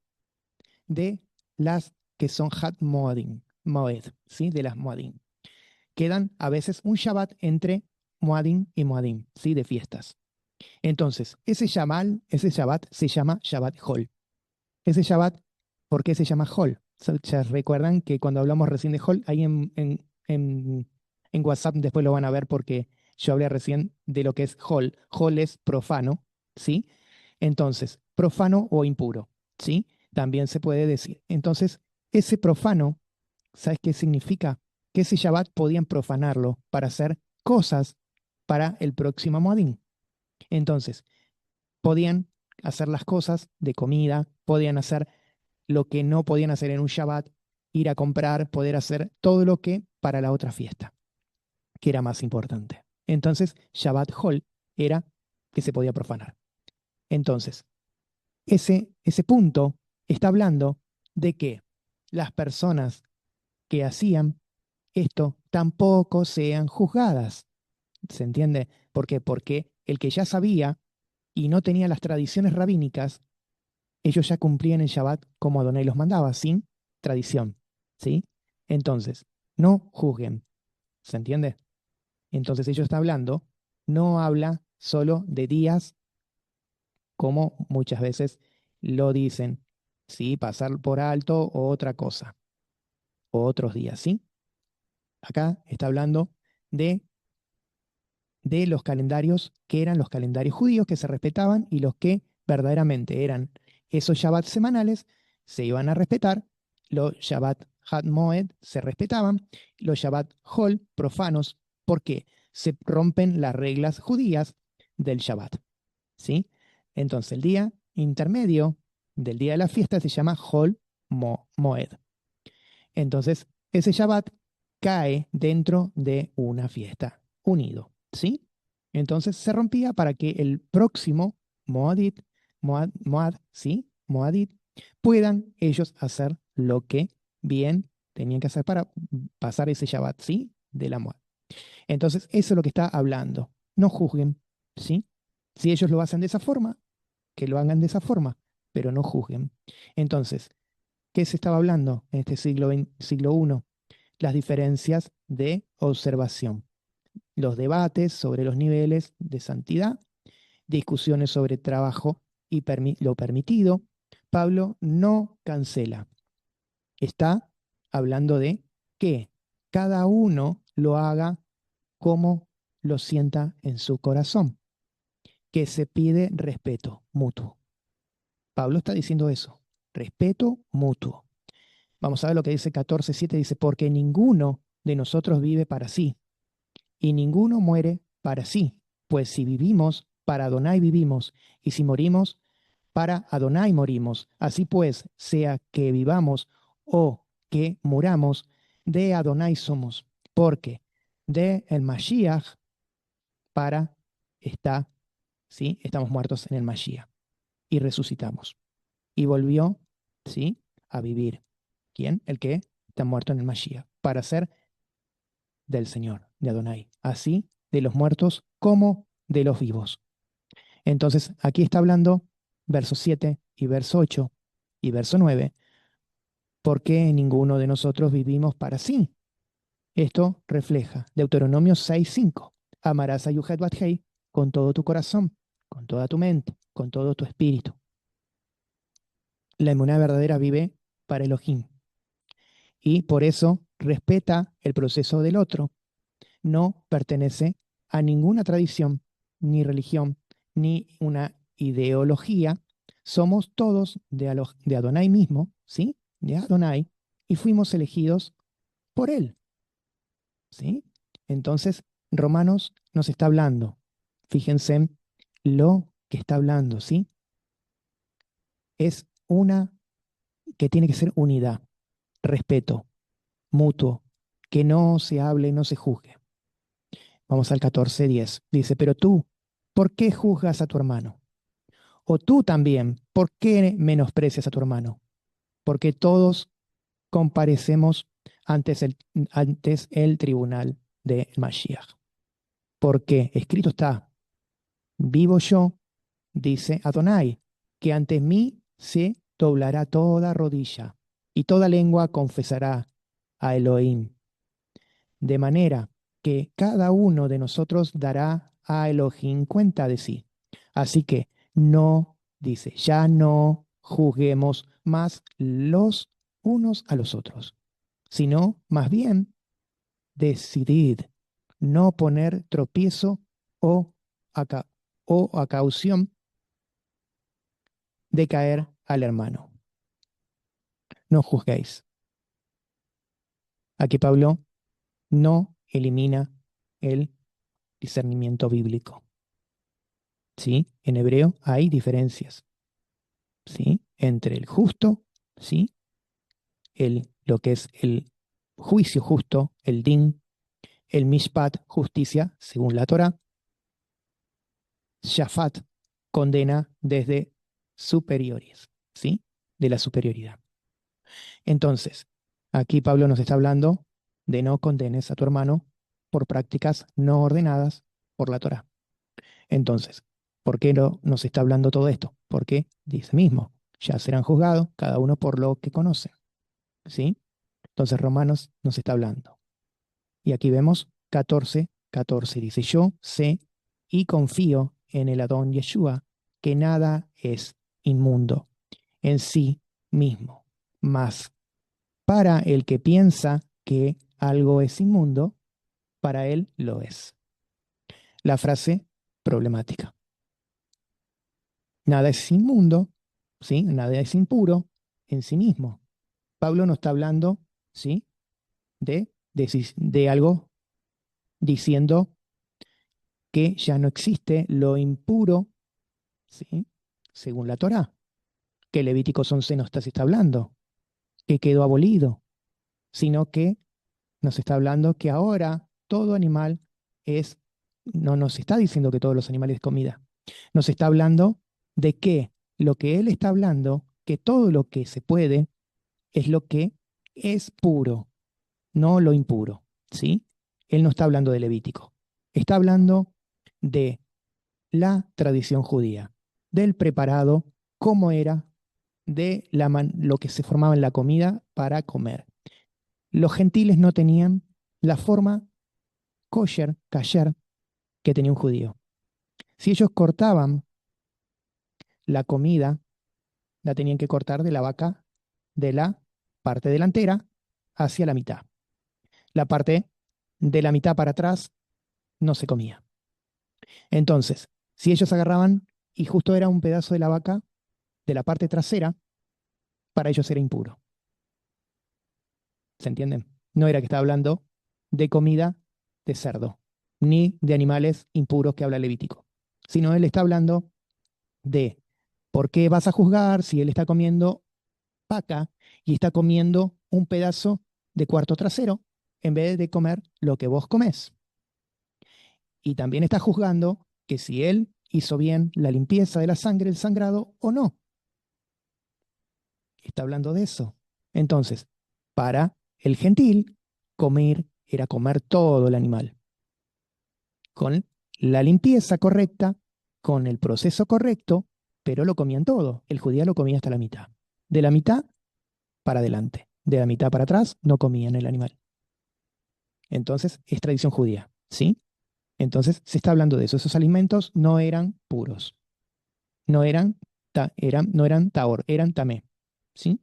de las que son Hat Moadim, Moed, ¿sí? De las Moadim. Quedan a veces un Shabbat entre Moadim y Moadim, ¿sí? De fiestas. Entonces, ese Shabbat se llama Shabbat Hol. Ese Shabbat, ¿por qué se llama Hol? Ya recuerdan que cuando hablamos recién de Hol, ahí en WhatsApp después lo van a ver porque yo hablé recién de lo que es Hol. Hol es profano, ¿sí? Entonces, profano o impuro, ¿sí? También se puede decir. Entonces, ese profano, ¿sabes qué significa? Que ese Shabbat podían profanarlo para hacer cosas para el próximo Moadín. Entonces, podían hacer las cosas de comida, podían hacer lo que no podían hacer en un Shabbat, ir a comprar, poder hacer todo lo que para la otra fiesta, que era más importante. Entonces, Shabbat Hol era que se podía profanar. Entonces, ese punto está hablando de que las personas que hacían esto tampoco sean juzgadas. ¿Se entiende? ¿Por qué? Porque el que ya sabía y no tenía las tradiciones rabínicas, ellos ya cumplían el Shabbat como Adonai los mandaba, sin tradición. ¿Sí? Entonces, no juzguen. ¿Se entiende? Entonces ellos está hablando, no habla solo de días como muchas veces lo dicen, ¿sí? Pasar por alto o otra cosa, o otros días, ¿sí? Acá está hablando de, de los calendarios que eran los calendarios judíos que se respetaban y los que verdaderamente eran esos Shabbat semanales, se iban a respetar, los Shabbat Had Moed se respetaban, los Shabbat Hol profanos, porque se rompen las reglas judías del Shabbat, ¿sí? Entonces el día intermedio del día de la fiesta se llama Hol Moed. Entonces ese Shabbat cae dentro de una fiesta, unido, ¿sí? Entonces se rompía para que el próximo Moadit, Moad, ¿sí? Moadit, puedan ellos hacer lo que bien tenían que hacer para pasar ese Shabbat, ¿sí? De la Moad. Entonces eso es lo que está hablando. No juzguen, ¿sí? Si ellos lo hacen de esa forma, que lo hagan de esa forma, pero no juzguen. Entonces, ¿qué se estaba hablando en este siglo I? Las diferencias de observación, los debates sobre los niveles de santidad, discusiones sobre trabajo y lo permitido. Pablo no cancela. Está hablando de que cada uno lo haga como lo sienta en su corazón, que se pide respeto mutuo. Pablo está diciendo eso, respeto mutuo. Vamos a ver lo que dice 14:7, dice, porque ninguno de nosotros vive para sí, y ninguno muere para sí, pues si vivimos, para Adonai vivimos, y si morimos, para Adonai morimos. Así pues, sea que vivamos o que muramos, de Adonai somos, porque de el Mashiach para está, ¿sí? Estamos muertos en el Mashiach y resucitamos. Y volvió, ¿sí? A vivir. ¿Quién? El que está muerto en el Mashiach, para ser del Señor, de Adonai, así de los muertos como de los vivos. Entonces, aquí está hablando verso 7 y verso 8 y verso 9, porque ninguno de nosotros vivimos para sí. Esto refleja Deuteronomio 6:5. Amarás a Yuhet Bathei con todo tu corazón, con toda tu mente, con todo tu espíritu. La emuná verdadera vive para Elohim y por eso respeta el proceso del otro. No pertenece a ninguna tradición, ni religión, ni una ideología. Somos todos de Adonai mismo, ¿sí? De Adonai, y fuimos elegidos por él, ¿sí? Entonces, Romanos nos está hablando. Fíjense en lo que está hablando, ¿sí? Es una que tiene que ser unidad, respeto mutuo, que no se hable y no se juzgue. Vamos al 14:10. Dice, pero tú, ¿por qué juzgas a tu hermano? O tú también, ¿por qué menosprecias a tu hermano? Porque todos comparecemos antes el tribunal de Mashiach. Porque escrito está, vivo yo, dice Adonai, que ante mí se doblará toda rodilla y toda lengua confesará a Elohim, de manera que cada uno de nosotros dará a Elohim cuenta de sí. Así que no, dice, ya no juzguemos más los unos a los otros, sino más bien decidid no poner tropiezo o a, o a caución de caer al hermano. No juzguéis. Aquí Pablo no elimina el discernimiento bíblico. ¿Sí? En hebreo hay diferencias, ¿sí? Entre el justo, ¿sí? Lo que es el juicio justo, el din, el mishpat, justicia, según la Torá, shafat, condena desde superiores, ¿sí? De la superioridad. Entonces, aquí Pablo nos está hablando de no condenes a tu hermano por prácticas no ordenadas por la Torá. Entonces, ¿por qué no nos está hablando todo esto? Porque dice mismo, ya serán juzgados cada uno por lo que conoce. ¿Sí? Entonces Romanos nos está hablando. Y aquí vemos 14, 14 dice, yo sé y confío en el Adón Yeshua, que nada es inmundo en sí mismo, mas para el que piensa que algo es inmundo, para él lo es. La frase problemática. Nada es inmundo, ¿sí? Nada es impuro en sí mismo. Pablo no está hablando, ¿sí? De algo diciendo que ya no existe lo impuro, ¿sí? Según la Torá, que Levíticos 11 no se está hablando, que quedó abolido, sino que nos está hablando que ahora todo animal es, no nos está diciendo que todos los animales es comida, nos está hablando de que lo que él está hablando, que todo lo que se puede, es lo que es puro, no lo impuro, ¿sí? Él no está hablando de Levítico, está hablando de la tradición judía, del preparado, cómo era, de lo que se formaba en la comida para comer. Los gentiles no tenían la forma kosher, kasher, que tenía un judío. Si ellos cortaban la comida, la tenían que cortar de la vaca de la parte delantera hacia la mitad. La parte de la mitad para atrás no se comía. Entonces, si ellos agarraban y justo era un pedazo de la vaca de la parte trasera, para ellos era impuro. ¿Se entienden? No era que estaba hablando de comida de cerdo, ni de animales impuros que habla Levítico, sino él está hablando de por qué vas a juzgar si él está comiendo vaca y está comiendo un pedazo de cuarto trasero en vez de comer lo que vos comés. Y también está juzgando que si él hizo bien la limpieza de la sangre, el sangrado o no. Está hablando de eso. Entonces, para el gentil, comer era comer todo el animal, con la limpieza correcta, con el proceso correcto, pero lo comían todo. El judío lo comía hasta la mitad. De la mitad para adelante. De la mitad para atrás no comían el animal. Entonces, es tradición judía, ¿sí? Entonces, se está hablando de eso. Esos alimentos no eran puros. No eran, no eran taor, eran tamé, ¿sí?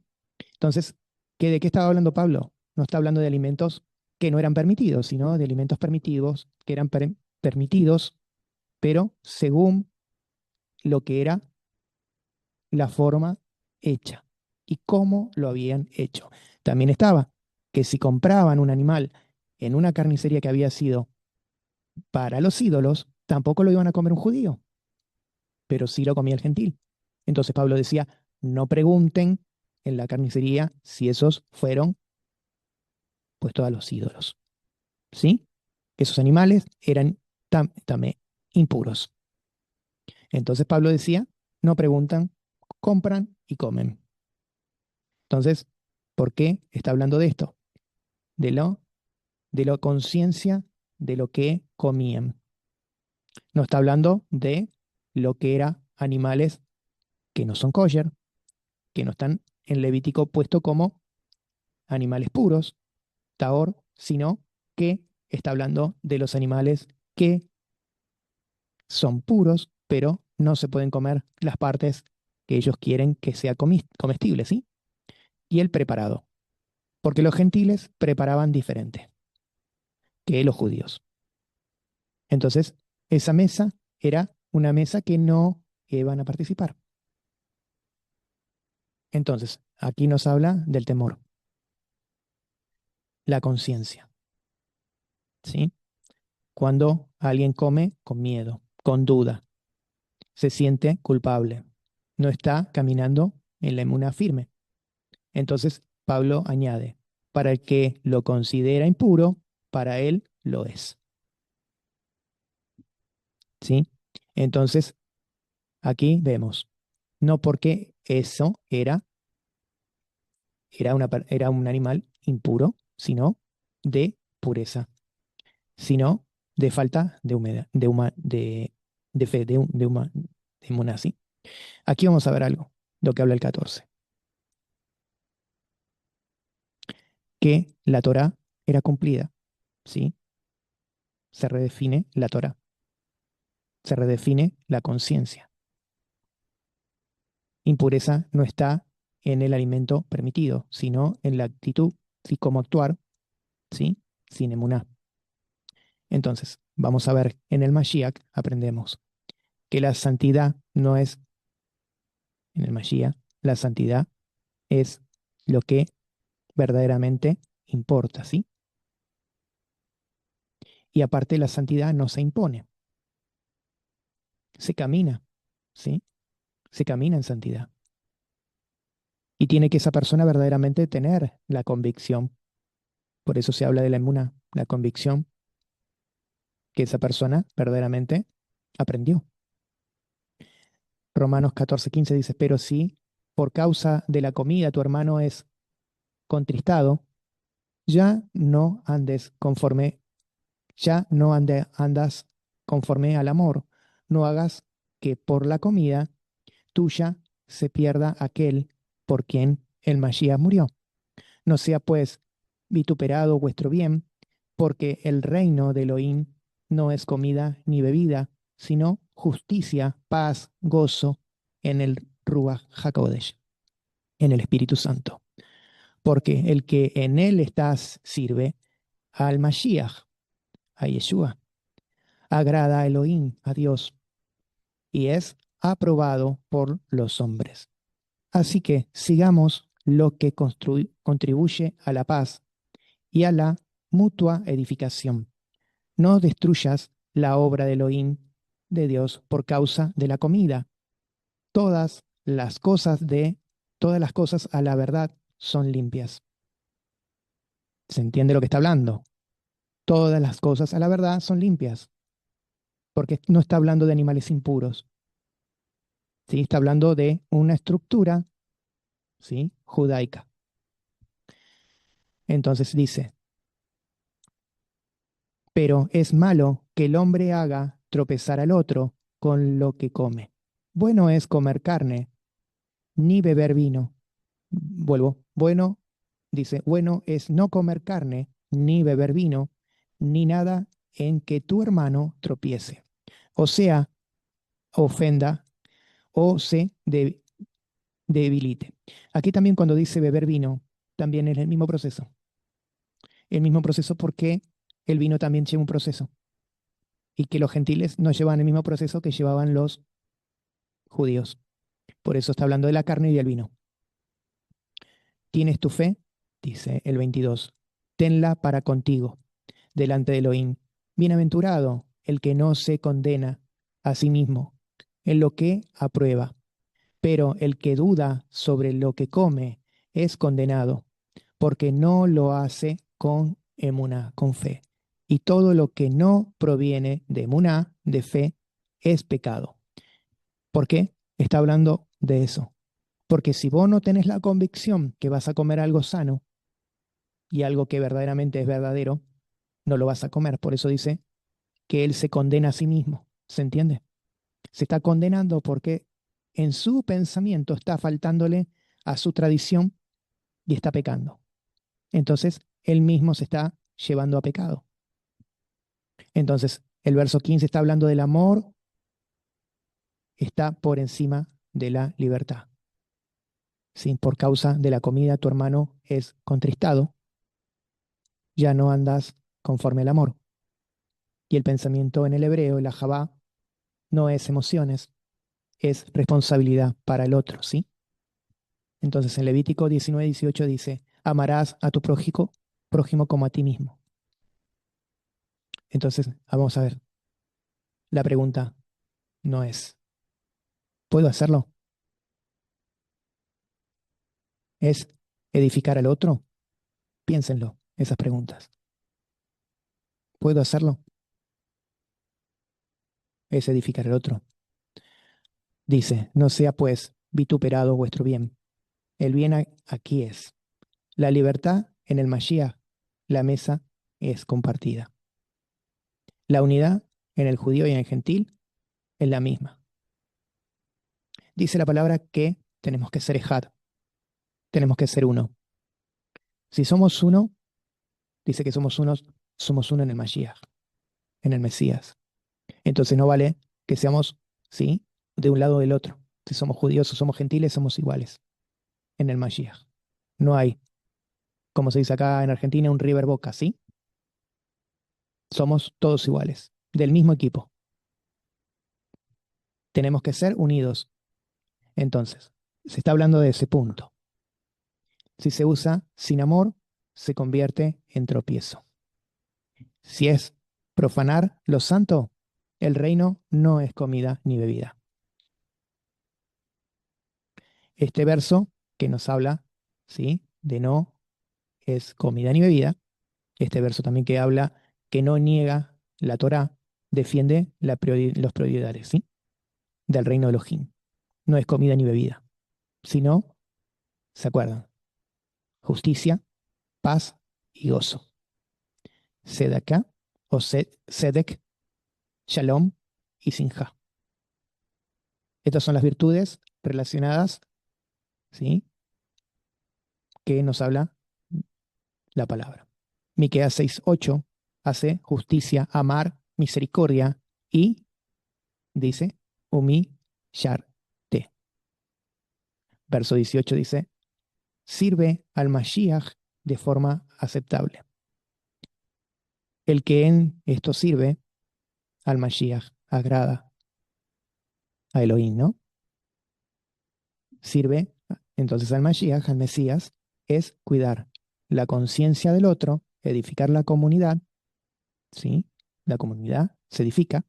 Entonces, ¿de qué estaba hablando Pablo? No está hablando de alimentos que no eran permitidos, sino de alimentos permitidos que eran permitidos, pero según lo que era la forma hecha y cómo lo habían hecho. También estaba que si compraban un animal en una carnicería que había sido para los ídolos, tampoco lo iban a comer un judío, pero sí lo comía el gentil. Entonces Pablo decía, no pregunten en la carnicería si esos fueron puestos a los ídolos. ¿Sí? Esos animales eran también impuros. Entonces Pablo decía, no preguntan, compran y comen. Entonces, ¿por qué está hablando de esto? De la conciencia de lo que comían. No está hablando de lo que eran animales que no son kosher, que no están en Levítico puesto como animales puros, Tahor, sino que está hablando de los animales que son puros, pero no se pueden comer las partes que ellos quieren que sea comestible, ¿sí? Y el preparado, porque los gentiles preparaban diferente que los judíos. Entonces, esa mesa era una mesa que no iban a participar. Entonces, aquí nos habla del temor, la conciencia, ¿sí? Cuando alguien come con miedo, con duda, se siente culpable, no está caminando en la emuná firme. Entonces, Pablo añade, para el que lo considera impuro, para él lo es, ¿sí? Entonces, aquí vemos, no porque eso era un animal impuro, sino de pureza, sino de falta de humedad, de fe, de emuná, ¿sí? Aquí vamos a ver algo, lo que habla el 14, que la Torá era cumplida, ¿sí? Se redefine la Torá, se redefine la conciencia. Impureza no está en el alimento permitido, sino en la actitud, ¿sí? Cómo actuar, ¿sí? Sin emuná. Entonces, vamos a ver, en el Mashiach aprendemos que la santidad no es, en el Mashiach, la santidad es lo que verdaderamente importa, ¿sí? Y aparte la santidad no se impone, se camina, ¿sí? Se camina en santidad. Y tiene que esa persona verdaderamente tener la convicción. Por eso se habla de la emuna, la convicción que esa persona verdaderamente aprendió. Romanos 14:15 dice, pero si por causa de la comida tu hermano es contristado, ya no andes conforme, andas conforme al amor. No hagas que por la comida tuya se pierda aquel por quien el Mashiach murió. No sea pues vituperado vuestro bien, porque el reino de Elohim no es comida ni bebida, sino justicia, paz, gozo en el Ruach HaKodesh, en el Espíritu Santo. Porque el que en él estás sirve al Mashiach, a Yeshua, agrada a Elohim, a Dios, y es aprobado por los hombres. Así que sigamos lo que contribuye a la paz y a la mutua edificación. No destruyas la obra de Elohim, de Dios, por causa de la comida. Todas todas las cosas a la verdad son limpias. ¿Se entiende lo que está hablando? Todas las cosas a la verdad son limpias, porque no está hablando de animales impuros, ¿sí? Está hablando de una estructura, ¿sí? Judaica. Entonces dice, pero es malo que el hombre haga tropezar al otro con lo que come. Bueno es comer carne, ni beber vino. Vuelvo, bueno, dice, bueno es no comer carne, ni beber vino, ni nada en que tu hermano tropiece. O sea, ofenda o se debilite. Aquí también cuando dice beber vino, también es el mismo proceso. El mismo proceso porque el vino también lleva un proceso. Y que los gentiles no llevan el mismo proceso que llevaban los judíos. Por eso está hablando de la carne y del vino. ¿Tienes tu fe? Dice el 22. Tenla para contigo, delante de Elohim. Bienaventurado el que no se condena a sí mismo en lo que aprueba, pero el que duda sobre lo que come es condenado, porque no lo hace con emuná, con fe. Y todo lo que no proviene de emuná, de fe, es pecado. ¿Por qué? Está hablando de eso. Porque si vos no tenés la convicción que vas a comer algo sano y algo que verdaderamente es verdadero, no lo vas a comer. Por eso dice que él se condena a sí mismo. ¿Se entiende? Se está condenando porque en su pensamiento está faltándole a su tradición y está pecando. entonces él mismo se está llevando a pecado. Entonces, el verso 15 está hablando del amor, está por encima de la libertad. Si por causa de la comida tu hermano es contristado, ya no andas conforme al amor. Y el pensamiento en el hebreo, el ajabá, no es emociones, es responsabilidad para el otro, ¿sí? Entonces en Levítico 19:18 dice, amarás a tu prójimo como a ti mismo. Entonces, vamos a ver, la pregunta no es, ¿puedo hacerlo? ¿Es edificar al otro? Piénsenlo, esas preguntas. ¿Puedo hacerlo? ¿Es edificar al otro? Dice, no sea pues vituperado vuestro bien. El bien aquí es la libertad en el Mashiach, la mesa es compartida. La unidad en el judío y en el gentil es la misma. Dice la palabra que tenemos que ser ejad, tenemos que ser uno. Si somos uno, dice que somos uno en el Mashiach, en el Mesías. Entonces no vale que seamos, ¿sí?, de un lado o del otro. Si somos judíos o somos gentiles, somos iguales en el Mashiach. No hay, como se dice acá en Argentina, un River Boca, ¿sí? Somos todos iguales, del mismo equipo. Tenemos que ser unidos. Entonces, se está hablando de ese punto. Si se usa sin amor, se convierte en tropiezo. Si es profanar lo santo, el reino no es comida ni bebida. Este verso que nos habla, ¿sí?, de no es comida ni bebida, este verso también que habla que no niega la Torá, defiende los prioridades, ¿sí?, del reino de Elohim. No es comida ni bebida, sino, ¿se acuerdan? Justicia, paz y gozo. Sedaká o Sedek, Shalom y Sinja. Estas son las virtudes relacionadas, ¿sí?, que nos habla la palabra. Miqueas 6:8 hace justicia, amar, misericordia y dice humillarte. Verso 18 dice, sirve al Mashiach de forma aceptable. El que en esto sirve al Mashiach agrada a Elohim, ¿no? Sirve entonces al Mashiach, al Mesías, es cuidar la conciencia del otro, edificar la comunidad, ¿sí? La comunidad se edifica.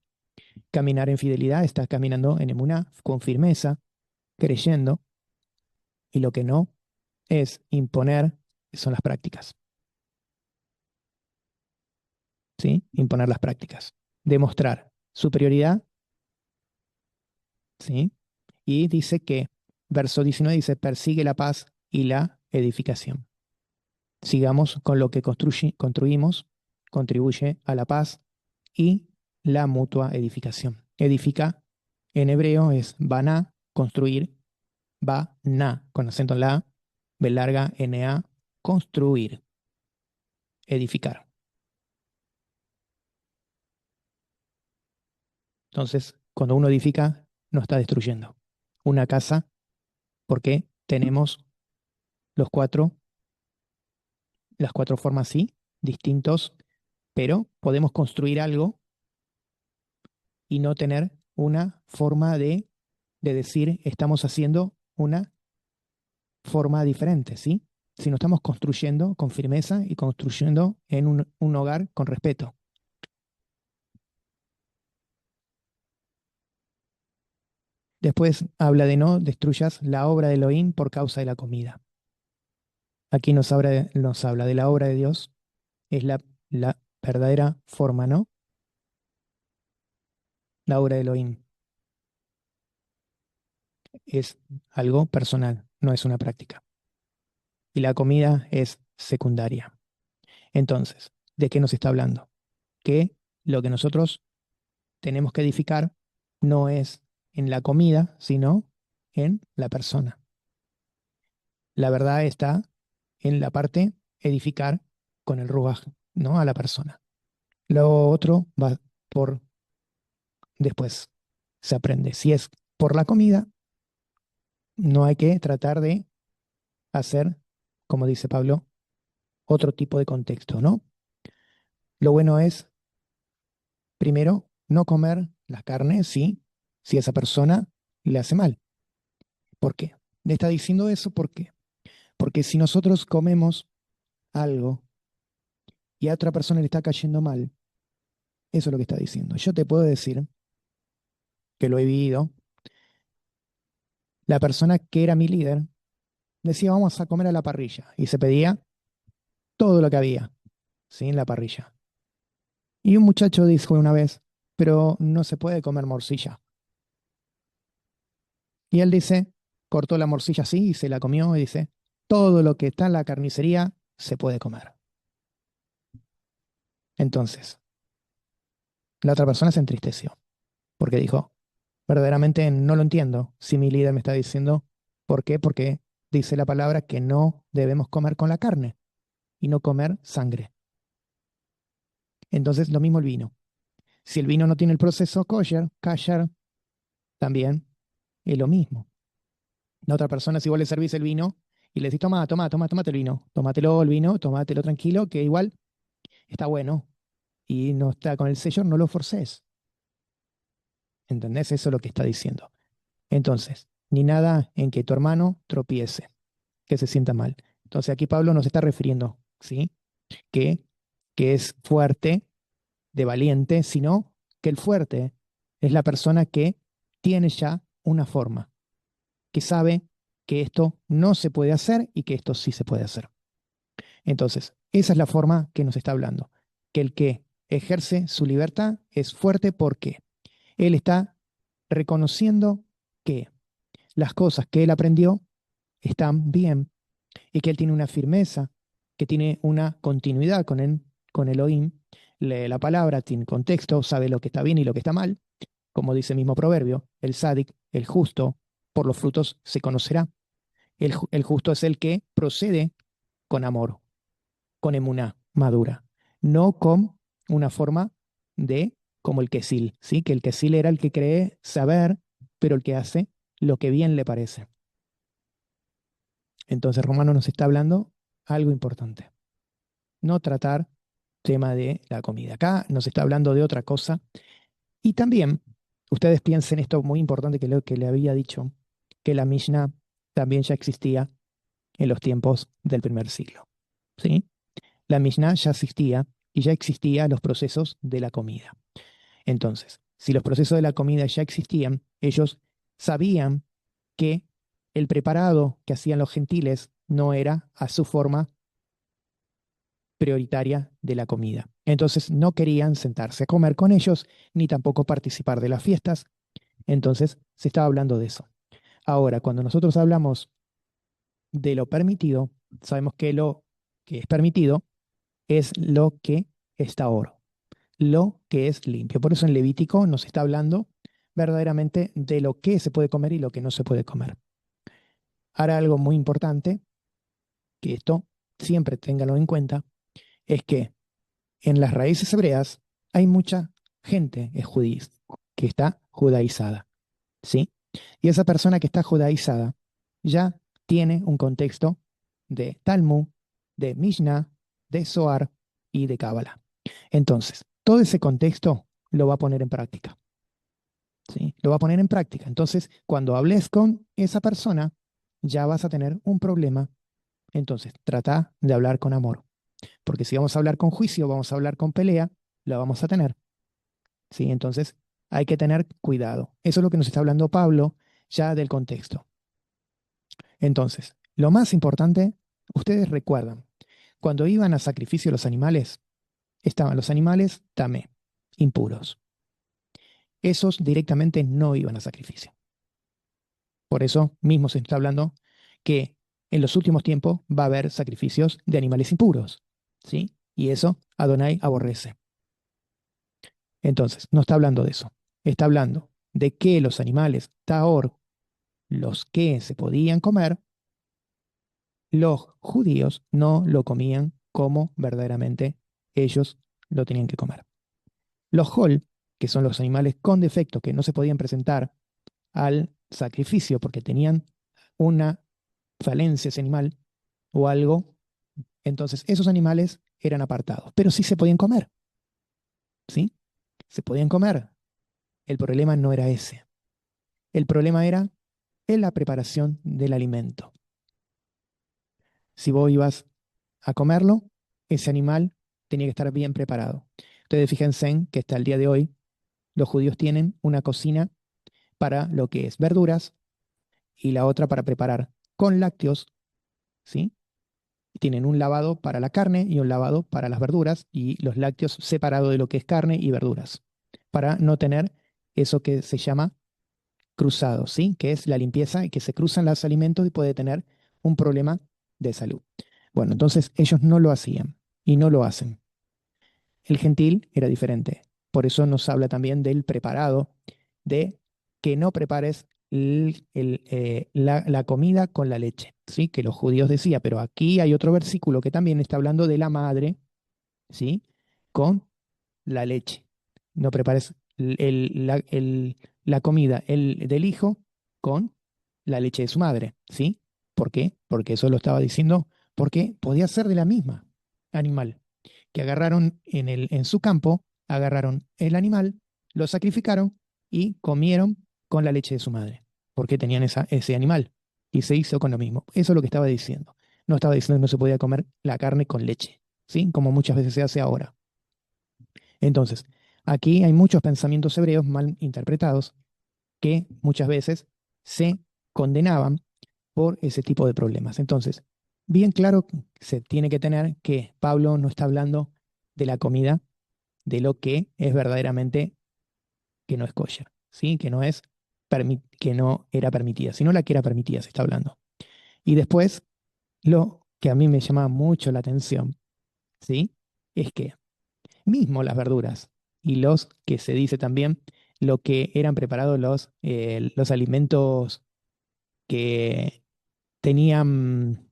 Caminar en fidelidad, estás caminando en emuná, con firmeza, creyendo, y lo que no es imponer son las prácticas, ¿sí? Imponer las prácticas. Demostrar superioridad, ¿sí? Y dice que, verso 19 dice, persigue la paz y la edificación. Sigamos con lo que construimos, contribuye a la paz y la mutua edificación. Edifica en hebreo es baná, construir, ba-na, con acento en la A, B larga, N-A, construir, edificar. Entonces, cuando uno edifica, no está destruyendo. Una casa, porque tenemos los las cuatro formas, sí, distintos, pero podemos construir algo y no tener una forma de decir estamos haciendo una forma diferente, ¿sí? Sino estamos construyendo con firmeza y construyendo en un hogar con respeto. Después habla de no destruyas la obra de Elohim por causa de la comida. Aquí nos habla de la obra de Dios, es la verdadera forma, ¿no? La obra de Elohim es algo personal, no es una práctica. Y la comida es secundaria. Entonces, ¿de qué nos está hablando? Que lo que nosotros tenemos que edificar no es en la comida, sino en la persona. La verdad está en la parte edificar con el ruaj, ¿no? A la persona. Lo otro va por después, se aprende. Si es por la comida, no hay que tratar de hacer, como dice Pablo, otro tipo de contexto, ¿no? Lo bueno es, primero, no comer la carne si esa persona le hace mal. ¿Por qué? Le está diciendo eso, ¿por qué? Porque si nosotros comemos algo y a otra persona le está cayendo mal, eso es lo que está diciendo. Yo te puedo decir que lo he vivido. La persona que era mi líder decía, vamos a comer a la parrilla. Y se pedía todo lo que había, ¿sí? En la parrilla. Y un muchacho dijo una vez, pero no se puede comer morcilla. Y él dice, cortó la morcilla así y se la comió y dice, todo lo que está en la carnicería se puede comer. Entonces, la otra persona se entristeció porque dijo, verdaderamente no lo entiendo si mi líder me está diciendo, ¿por qué? Porque dice la palabra que no debemos comer con la carne y no comer sangre. Entonces, lo mismo el vino. Si el vino no tiene el proceso kosher, también es lo mismo. La otra persona, si vos le servís el vino y le decís, tómate el vino, tómatelo el vino, tómatelo tranquilo, que igual está bueno y no está con el sello, no lo forces. ¿Entendés? Eso es lo que está diciendo. Entonces, ni nada en que tu hermano tropiece, que se sienta mal. Entonces, aquí Pablo nos está refiriendo, ¿sí? Que, que es fuerte, de valiente, sino que el fuerte es la persona que tiene ya una forma, que sabe que esto no se puede hacer y que esto sí se puede hacer. Entonces, esa es la forma que nos está hablando, que el que ejerce su libertad es fuerte porque él está reconociendo que las cosas que él aprendió están bien y que él tiene una firmeza, que tiene una continuidad con Elohim, lee la palabra, tiene contexto, sabe lo que está bien y lo que está mal, como dice el mismo proverbio, el sádic, el justo, por los frutos se conocerá. El justo es el que procede con amor, con emuná madura, no con una forma de como el quesil, ¿sí? Que el quesil era el que cree saber, pero el que hace lo que bien le parece. Entonces Romano nos está hablando algo importante. No tratar tema de la comida. Acá nos está hablando de otra cosa. Y también, ustedes piensen esto muy importante que lo que le había dicho, que la Mishnah también ya existía en los tiempos del primer siglo. ¿Sí? La Mishnah ya existía y ya existían los procesos de la comida. Entonces, si los procesos de la comida ya existían, ellos sabían que el preparado que hacían los gentiles no era a su forma prioritaria de la comida. Entonces no querían sentarse a comer con ellos ni tampoco participar de las fiestas. Entonces se estaba hablando de eso. Ahora, cuando nosotros hablamos de lo permitido, sabemos que lo que es permitido es lo que está oro, lo que es limpio. Por eso en Levítico nos está hablando verdaderamente de lo que se puede comer y lo que no se puede comer. Ahora algo muy importante, que esto siempre ténganlo en cuenta, es que en las raíces hebreas hay mucha gente es judía, que está judaizada, ¿sí? Y esa persona que está judaizada ya tiene un contexto de Talmud, de Mishnah, de Zohar y de Cábala. Entonces, todo ese contexto lo va a poner en práctica, ¿sí? Lo va a poner en práctica. Entonces, cuando hables con esa persona, ya vas a tener un problema. Entonces, trata de hablar con amor. Porque si vamos a hablar con juicio, vamos a hablar con pelea, la vamos a tener. ¿Sí? Entonces, hay que tener cuidado. Eso es lo que nos está hablando Pablo ya del contexto. Entonces, lo más importante, ustedes recuerdan, cuando iban a sacrificio los animales, estaban los animales tamé, impuros. Esos directamente no iban a sacrificio. Por eso mismo se está hablando que en los últimos tiempos va a haber sacrificios de animales impuros. ¿Sí? Y eso Adonai aborrece. Entonces, no está hablando de eso. Está hablando de que los animales Taor, los que se podían comer, los judíos no lo comían como verdaderamente ellos lo tenían que comer. Los hol, que son los animales con defecto que no se podían presentar al sacrificio porque tenían una falencia ese animal o algo, entonces esos animales eran apartados, pero sí se podían comer, ¿sí? Se podían comer. El problema no era ese. El problema era en la preparación del alimento. Si vos ibas a comerlo, ese animal tenía que estar bien preparado. Ustedes fíjense en que hasta el día de hoy los judíos tienen una cocina para lo que es verduras y la otra para preparar con lácteos, ¿sí? Tienen un lavado para la carne y un lavado para las verduras y los lácteos separados de lo que es carne y verduras, para no tener eso que se llama cruzado, ¿sí? Que es la limpieza y que se cruzan los alimentos y puede tener un problema de salud. Bueno, entonces ellos no lo hacían y no lo hacen. El gentil era diferente. Por eso nos habla también del preparado, de que no prepares la comida con la leche, ¿sí? Que los judíos decían, pero aquí hay otro versículo que también está hablando de la madre, ¿sí? Con la leche. No prepares la comida del hijo con la leche de su madre, ¿sí? ¿Por qué? Porque eso lo estaba diciendo, porque podía ser de la misma animal, que agarraron en su campo, agarraron el animal, lo sacrificaron y comieron con la leche de su madre, porque tenían ese animal y se hizo con lo mismo. Eso es lo que estaba diciendo. No estaba diciendo que no se podía comer la carne con leche, ¿sí? Como muchas veces se hace ahora. Entonces, aquí hay muchos pensamientos hebreos mal interpretados que muchas veces se condenaban por ese tipo de problemas. Entonces, bien claro se tiene que tener que Pablo no está hablando de la comida, de lo que es verdaderamente que no es kosher, ¿sí? Que no es que no era permitida, sino la que era permitida se está hablando. Y después, lo que a mí me llama mucho la atención, ¿sí? Es que mismo las verduras y los que se dice también lo que eran preparados los alimentos que tenían,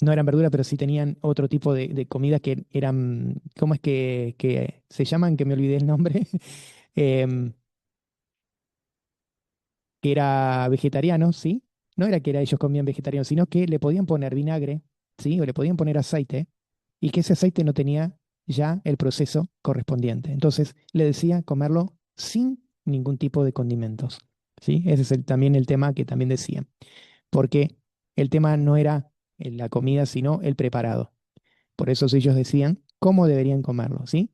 no eran verdura, pero sí tenían otro tipo de comida que eran, ¿cómo es que se llaman? Que me olvidé el nombre, em, que era vegetariano, ¿sí? No era que ellos comían vegetariano, sino que le podían poner vinagre, ¿sí? O le podían poner aceite y que ese aceite no tenía ya el proceso correspondiente. Entonces le decía comerlo sin ningún tipo de condimentos, ¿sí? Ese es también el tema que también decían, porque el tema no era la comida, sino el preparado. Por eso ellos decían cómo deberían comerlo, ¿sí?